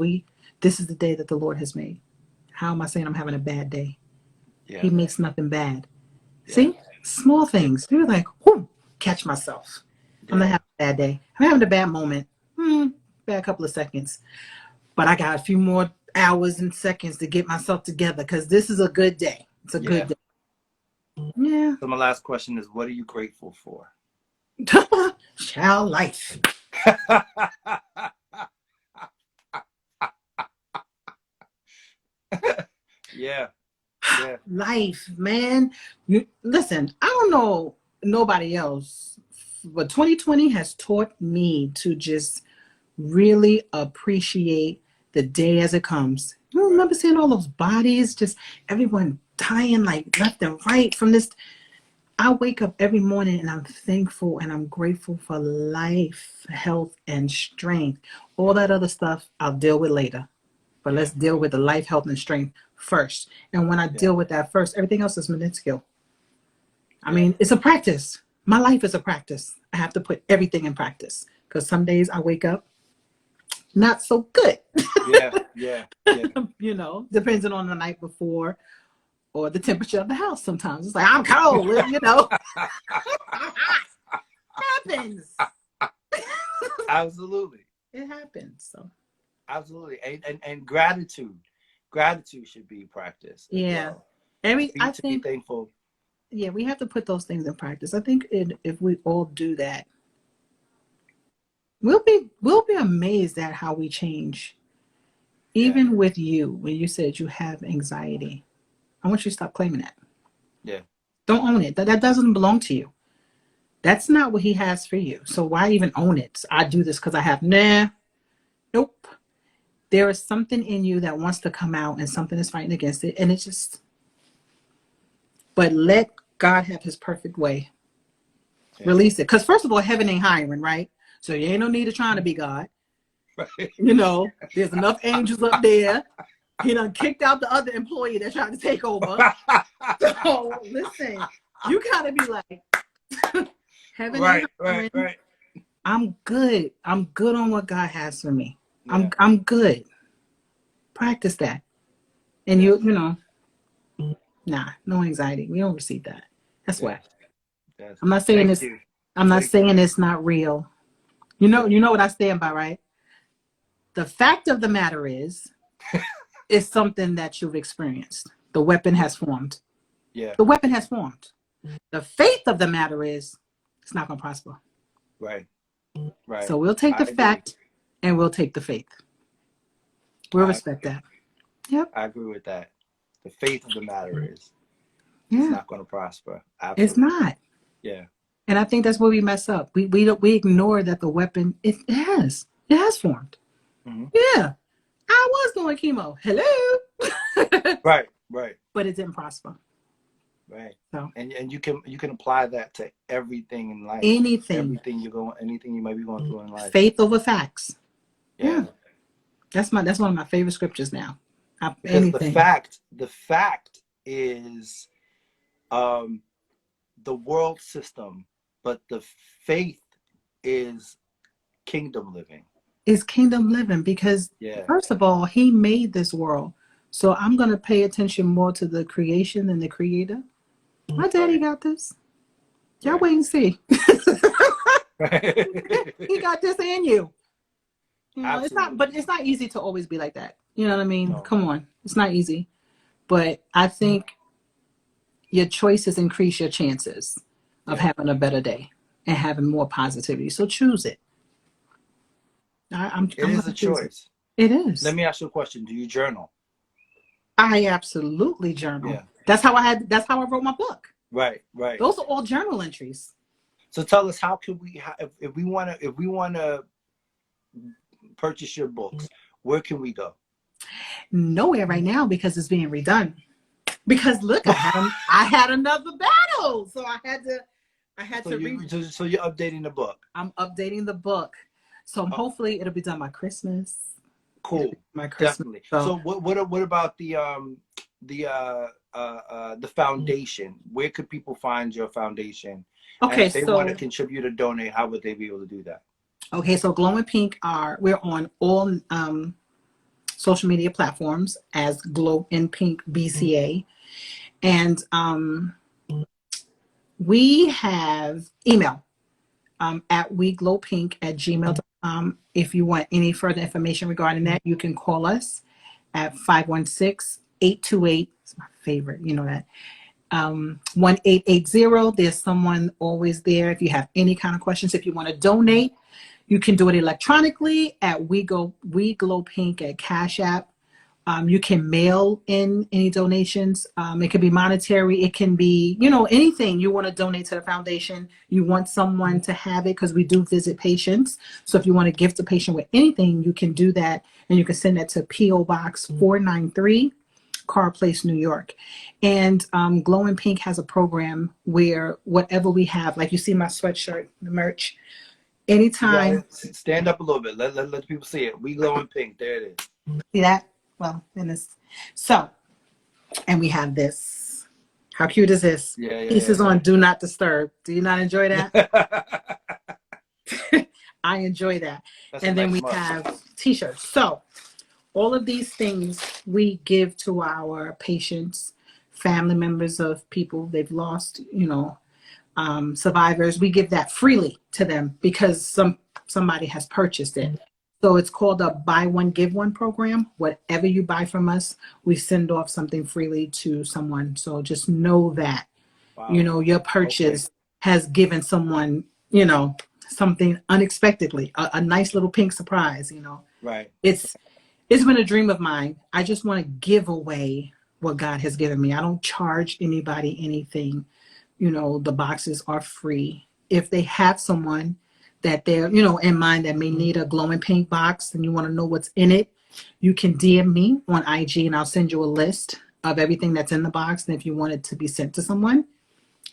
this is the day that the Lord has made. How am I saying I'm having a bad day? He Yeah. makes nothing bad. Yeah. See? Small things. You're like, whoo, catch myself. I'm not Yeah. having a bad day. I'm having a bad moment. Bad couple of seconds. But I got a few more hours and seconds to get myself together because this is a good day. It's a good Yeah. day. Yeah. So my last question is, what are you grateful for? Child life. Yeah. Yeah. Life, man. Listen, I don't know nobody else, but 2020 has taught me to just really appreciate the day as it comes. You Right. remember seeing all those bodies, just everyone dying like left and right from this. I wake up every morning and I'm thankful and I'm grateful for life, health, and strength. All that other stuff I'll deal with later. But Yeah. let's deal with the life, health, and strength first. And when I Yeah. deal with that first, everything else is minuscule. I Yeah. mean, it's a practice. My life is a practice. I have to put everything in practice because some days I wake up not so good. Yeah. Yeah. Yeah. Depending on the night before or the temperature of the house. Sometimes it's like, I'm cold, happens. Absolutely. It happens. So, Absolutely. And gratitude should be practiced as yeah. well. I To be think, thankful. yeah, we have to put those things in practice. I think if we all do that, we'll be amazed at how we change. Yeah. Even with you, when you said you have anxiety, I want you to stop claiming that. Yeah. Don't own it. That doesn't belong to you. That's not what he has for you. So why even own it? I do this because I have. Nah, nope. There is something in you that wants to come out and something is fighting against it. And it's just, but let God have his perfect way. Yeah. Release it. Because first of all, heaven ain't hiring, right? So you ain't no need of trying to be God. Right. You know, there's enough angels up there. He done kicked out the other employee that tried to take over. So listen, you gotta be like, heaven ain't hiring. Right. I'm good. I'm good on what God has for me. Yeah. I'm good. Practice that. And Yes. you know, nah, no anxiety. We don't receive that. That's Yes. why. Yes. I'm not saying Thank this. you. I'm not Thank you. saying it's not real. Yeah. You know what I stand by, right? The fact of the matter is, it's something that you've experienced. The weapon Yeah. has formed. Yeah. The weapon has formed. The faith of the matter is, it's not going to prosper. Right. Right. So we'll take I the agree. fact and we'll take the faith. We'll I respect that. Yep. I agree with that. The faith of the matter is it's Yeah. not going to prosper. It's Absolutely. not. Yeah. And I think that's where we mess up. We ignore that the weapon it has formed. Hmm. Yeah, I was doing chemo. Hello, Right. Right. but it didn't prosper. Right. So And you can apply that to everything in life. anything, Anything you might be going through in life. faith over facts. Yeah. Yeah, that's one of my favorite scriptures now. Because Anything the fact is um the world system, but the faith is kingdom living. is kingdom living because Yeah. first of all, He made this world. So I'm gonna pay attention more to the creation than the creator. My daddy Right. got this. Y'all Right. wait and see. Right. He got this and you. You know, it's not, but Absolutely. it's not easy to always be like that. You know what I mean? No. Come on. It's not easy. But I think your choices increase your chances of Yeah. having a better day and having more positivity. So choose it. It I'm is a gonna choose it. choice. It Let is. me ask you a question. Do you journal? I absolutely journal. Yeah. That's how I wrote my book. Right. Right. Those are all journal entries. So tell us, how can if we want to purchase your books, where can we go? Nowhere right now because it's being redone. Because look, I had another battle. So I had So to re you're updating the book. I'm updating the book. So Oh, hopefully it'll be done by Christmas. It'll be cool. my Christmas. Definitely. So So what about the foundation? Where could people find your foundation? And okay, if they want to so contribute or donate, how would they be able to do that? Glow and Pink we're on all social media platforms as Glow and Pink BCA. And we have email at WeGlowPink@gmail.com. If you want any further information regarding that, you can call us at 516-828. It's my favorite, you know that. 1880. There's someone always there. If you have any kind of questions, if you want to donate, you can do it electronically at WeGlowPink at Cash App. You can mail in any donations. It can be monetary. It can be, anything you want to donate to the foundation. You want someone to have it because we do visit patients. So if you want to gift a patient with anything, you can do that. And you can send that to P.O. Box 493, Carle Place, New York. And Glow and Pink has a program where whatever we have, like you see my sweatshirt, the merch, You got anytime. it. Stand up a little bit. Let people see it. We glow in pink. There it is. See that? Well, then it's so. And we have this. How cute is this? Pieces Yeah. on Do Not Disturb. Do you not enjoy that? That's I enjoy that. a And then nice we mug. have t-shirts. So all of these things we give to our patients, family members of people they've lost, survivors. We give that freely to them because somebody has purchased it. So it's called a buy one give one program. Whatever you buy from us, we send off something freely to someone. So just know that Wow. your Okay. purchase has given someone something unexpectedly, a nice little pink surprise. Right. It's been a dream of mine. I just want to give away what God has given me. I don't charge anybody anything. The boxes are free. if they have someone that they're, in mind that may need a glowing pink box and you want to know what's in it, you can DM me on IG and I'll send you a list of everything that's in the box. And if you want it to be sent to someone,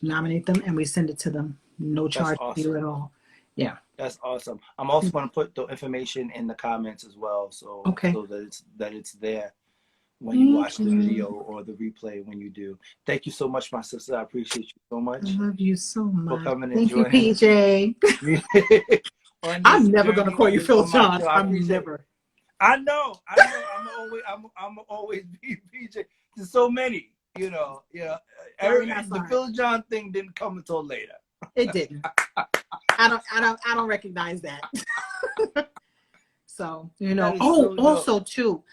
nominate them and we send it to them. No That's charge to you awesome. at all. Yeah. That's awesome. I'm also going to put the information in the comments as well, so Okay. that it's there when you Thank watch the you. video or the replay when you do. Thank you so much, my sister. I appreciate you so I much love you so for much. coming and Thank you, joining PJ. me on this I'm never gonna journey call you Phil on my John. show. I I'm appreciate it. never. I know. I'm always be PJ. There's so many, Sorry, not The sorry. Phil John thing didn't come until later. It didn't. I don't recognize that. So, That is oh, so dope. also too,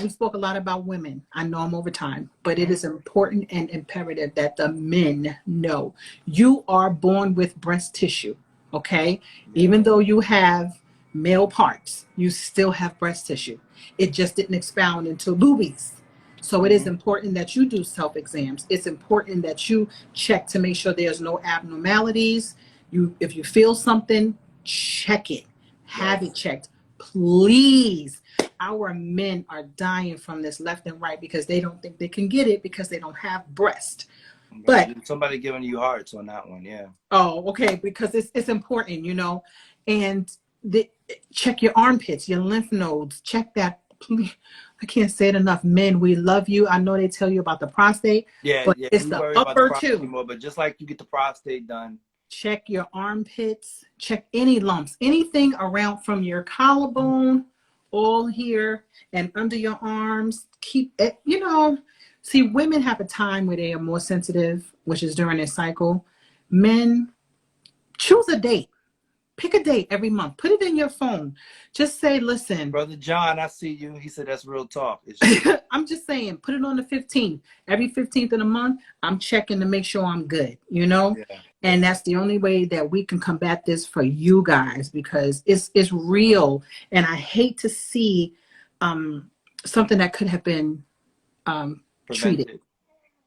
we spoke a lot about women. I know I'm over time, but it Mm-hmm. is important and imperative that the men know you are born with breast tissue. Okay. Yeah. Even though you have male parts, you still have breast tissue. It just didn't expound into boobies. So it is Mm-hmm. important that you do self exams. It's important that you check to make sure there's no abnormalities. If you feel something, check it. Have Yes. it checked. Please. Our men are dying from this left and right because they don't think they can get it because they don't have breast. Right. But Somebody giving you hearts on that one. Yeah. oh, okay, because it's important, and the, check your armpits, your lymph nodes. Check that. Please. I can't say it enough. Men, we love you. I know they tell you about the prostate, Yeah. but Yeah. it's We the worry about the upper prostate two. more, but just like you get the prostate done. Check your armpits. Check any lumps, anything around from your collarbone, all here and under your arms. Keep it, See, women have a time where they are more sensitive, which is during their cycle. Men, choose a date. Pick a date every month. Put it in your phone. Just say, listen, Brother John, I see you. He said that's real talk. It's true. I'm just saying, put it on the 15th. Every 15th of the month, I'm checking to make sure I'm good, Yeah. And Yeah. that's the only way that we can combat this for you guys because it's real. And I hate to see something that could have been treated,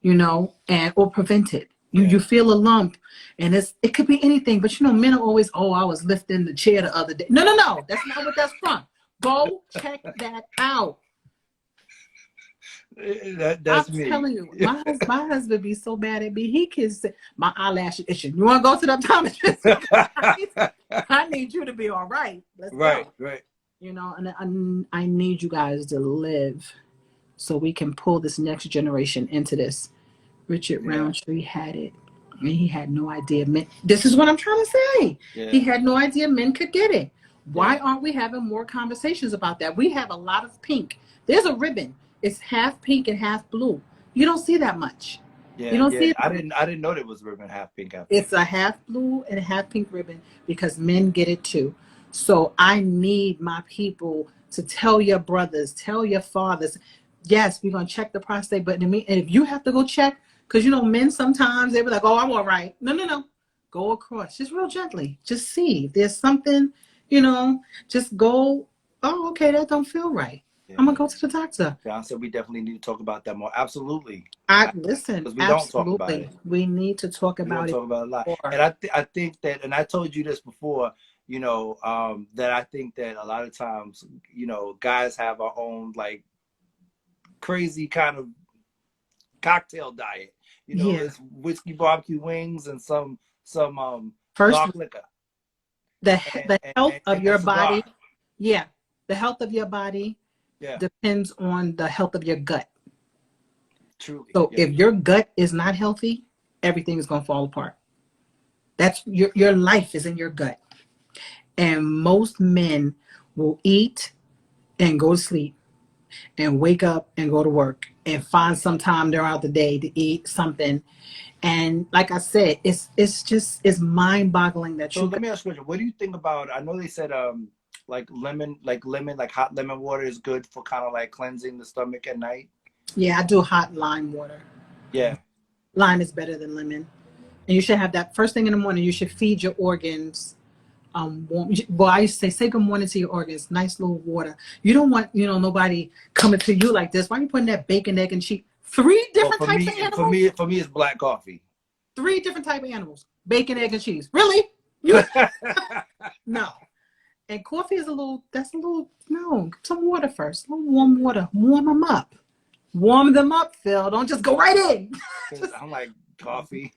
Prevented. and or prevented. You Yeah. feel a lump and it could be anything, but men are always, oh, I was lifting the chair the other day. No, that's not what that's from. Go check that out. I'm That's me. telling you, my husband be so mad at me. He can say my eyelash itching. You want to go to the optometrist? I need you to be all right. Let's Right. go. Right. And I need you guys to live so we can pull this next generation into this. Richard Yeah. Roundtree had it. And he had no idea men. This is what I'm trying to say. He Yeah. had no idea men could get it. Why Yeah. aren't we having more conversations about that? We have a lot of pink. There's a ribbon. It's half pink and half blue. You don't see that much. You Yeah. don't Yeah. see I that much. didn't know there was ribbon half pink, half blue. It's a half blue and a half pink ribbon because men get it too. So I need my people to tell your brothers, tell your fathers, yes, we're gonna check the prostate, but and if you have to go check, because men sometimes they be like, oh, I'm all right. No. Go across, just real gently. Just see if there's something, just go, oh, okay, that don't feel right. I'm Yeah. gonna go to the doctor. John said we definitely need to talk about that more. Absolutely. I listen, Because we don't talk about absolutely. it. We need to talk We don't about it talk about it a lot. more. And I think that, and I told you this before, that I think that a lot of times, guys have our own like crazy kind of cocktail diet. Yeah. It's whiskey barbecue wings and some First, dark liquor the health of and a your cigar. body, yeah, the health of your body Yeah, depends on the health of your gut. truly. So Yeah, if your gut is not healthy, everything is going to fall apart. That's your life is in your gut. And most men will eat and go to sleep and wake up and go to work and find some time throughout the day to eat something. And like I said, it's mind boggling that so you let got. me ask you a question. What do you think about? I know they said like hot lemon water is good for kind of like cleansing the stomach at night. Yeah, I do hot lime water. Yeah. Lime is better than lemon. And you should have that first thing in the morning. You should feed your organs. Warm. Well, I used to say good morning to your organs. Nice little water. You don't want, nobody coming to you like this. Why are you putting that bacon, egg, and cheese? Three Well, different types of animals? for me, it's black coffee. 3 different type of animals. Bacon, egg, and cheese. Really? You no. And coffee is no, some water first. A little warm water. Warm them up. Warm them up, Phil. Don't just go right in. I'm like coffee.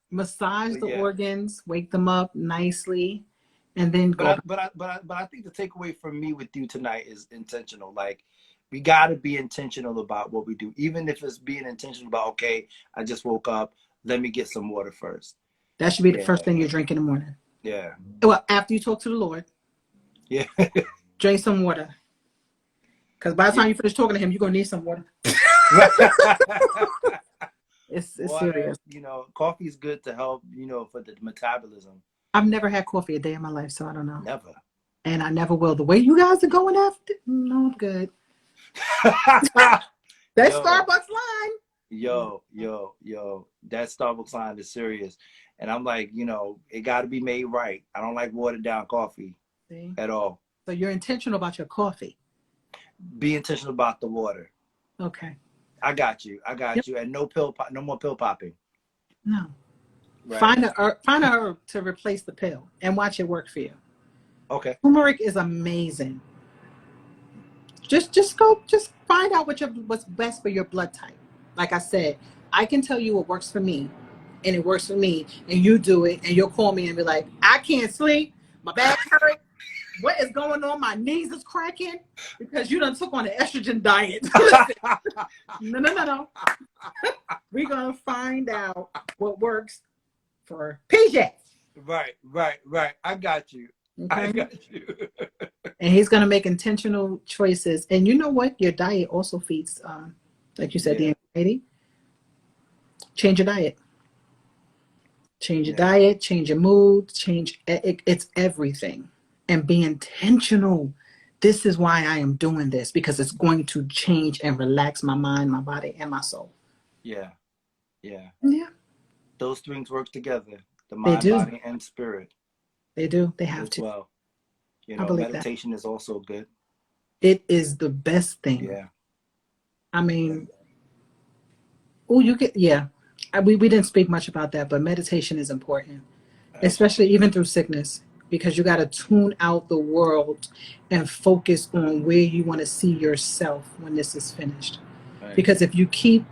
massage the organs, wake them up nicely, and then go. But I think the takeaway from me with you tonight is intentional. Like, we got to be intentional about what we do, even if it's being intentional about, okay, I just woke up, let me get some water first. That should be the first thing you drink in the morning. Yeah. Well, after you talk to the Lord. Yeah. Drink some water. Because by the time you finish talking to him, you're going to need some water. It's water, serious. You know, coffee is good to help, you know, for the metabolism. I've never had coffee a day in my life, so I don't know. Never. And I never will. The way you guys are going after, no, I'm good. That Starbucks line. Yo, that Starbucks line is serious. And I'm like, you know, it got to be made right. I don't like watered down coffee at all. So you're intentional about your coffee. Be intentional about the water. Okay. I got you. And no more pill popping. No. Right. Find a herb to replace the pill and watch it work for you. Okay. Turmeric is amazing. Just find out what's best for your blood type. Like I said, I can tell you what works for me, and it works for me, and you do it, and you'll call me and be like, I can't sleep, my back hurt, what is going on? My knees is cracking because you done took on an estrogen diet. No. We're gonna find out what works for PJ. Right. I got you. Okay? I got you. And he's gonna make intentional choices. And you know what? Your diet also feeds, like you said, the anxiety. Change your diet. Change your diet. Change your mood. It's everything. And be intentional. This is why I am doing this, because it's going to change and relax my mind, my body, and my soul. Yeah. Those things work together. The mind, body, and spirit. They do. They have to. Well, you know, meditation is also good. It is the best thing. Yeah. I mean, we didn't speak much about that, but meditation is important, especially even through sickness, because you got to tune out the world and focus on where you want to see yourself when this is finished. Right. Because if you keep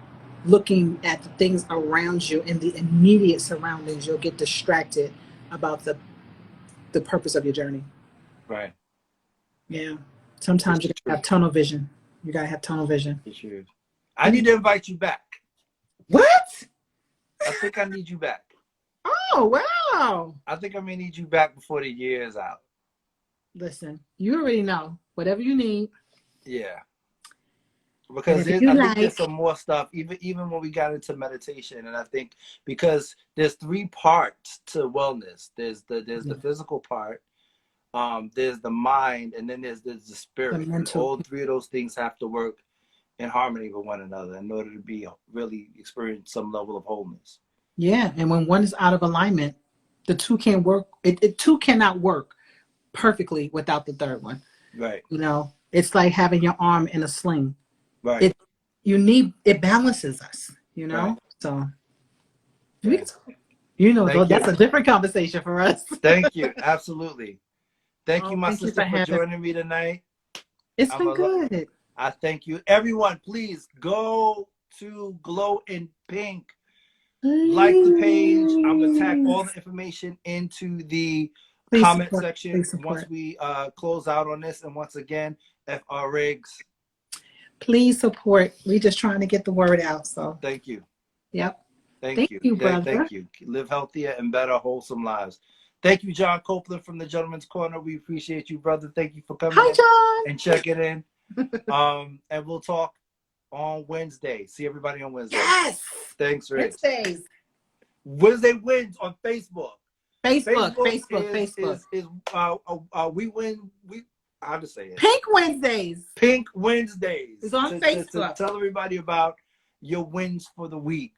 looking at the things around you and the immediate surroundings, you'll get distracted about the purpose of your journey. Right. Yeah. Sometimes you gotta have tunnel vision. You gotta have tunnel vision. It's true. I need to invite you back. What? I think I need you back. Oh, wow. I think I may need you back before the year is out. Listen, you already know. Whatever you need. Yeah. Because I think there's some more stuff, even when we got into meditation. And I think because there's 3 parts to wellness. There's the physical part, there's the mind, and then there's the spirit. And all 3 of those things have to work in harmony with one another in order to really experience some level of wholeness. Yeah, and when one is out of alignment, the 2 can't work. It 2 cannot work perfectly without the 3rd one. Right. You know, it's like having your arm in a sling. Right. It balances us, you know? Right. So, you know, that's a different conversation for us. Thank you. Absolutely. Thank you, my sister, for joining me tonight. It's been good. I thank you. Everyone, please go to Glow in Pink. Like the page. I'm going to tag all the information into the comment section once we close out on this. And once again, FR Riggs. Please support. We're just trying to get the word out. So thank you. Yep. Thank you, brother. Thank you. Live healthier and better, wholesome lives. Thank you, John Copeland from the Gentleman's Corner. We appreciate you, brother. Thank you for coming John. And checking in. And we'll talk on Wednesday. See everybody on Wednesday. Yes. Thanks, Rick. Wednesday wins on Facebook. Facebook. We win. I'll just say it. Pink Wednesdays. Pink Wednesdays. It's on Facebook. To tell everybody about your wins for the week.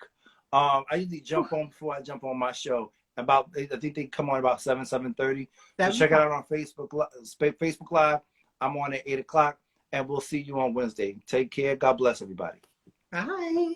I usually jump on before I jump on my show. I think they come on about 7:30. So check it out on Facebook Live. I'm on at 8 o'clock, and we'll see you on Wednesday. Take care. God bless everybody. Bye.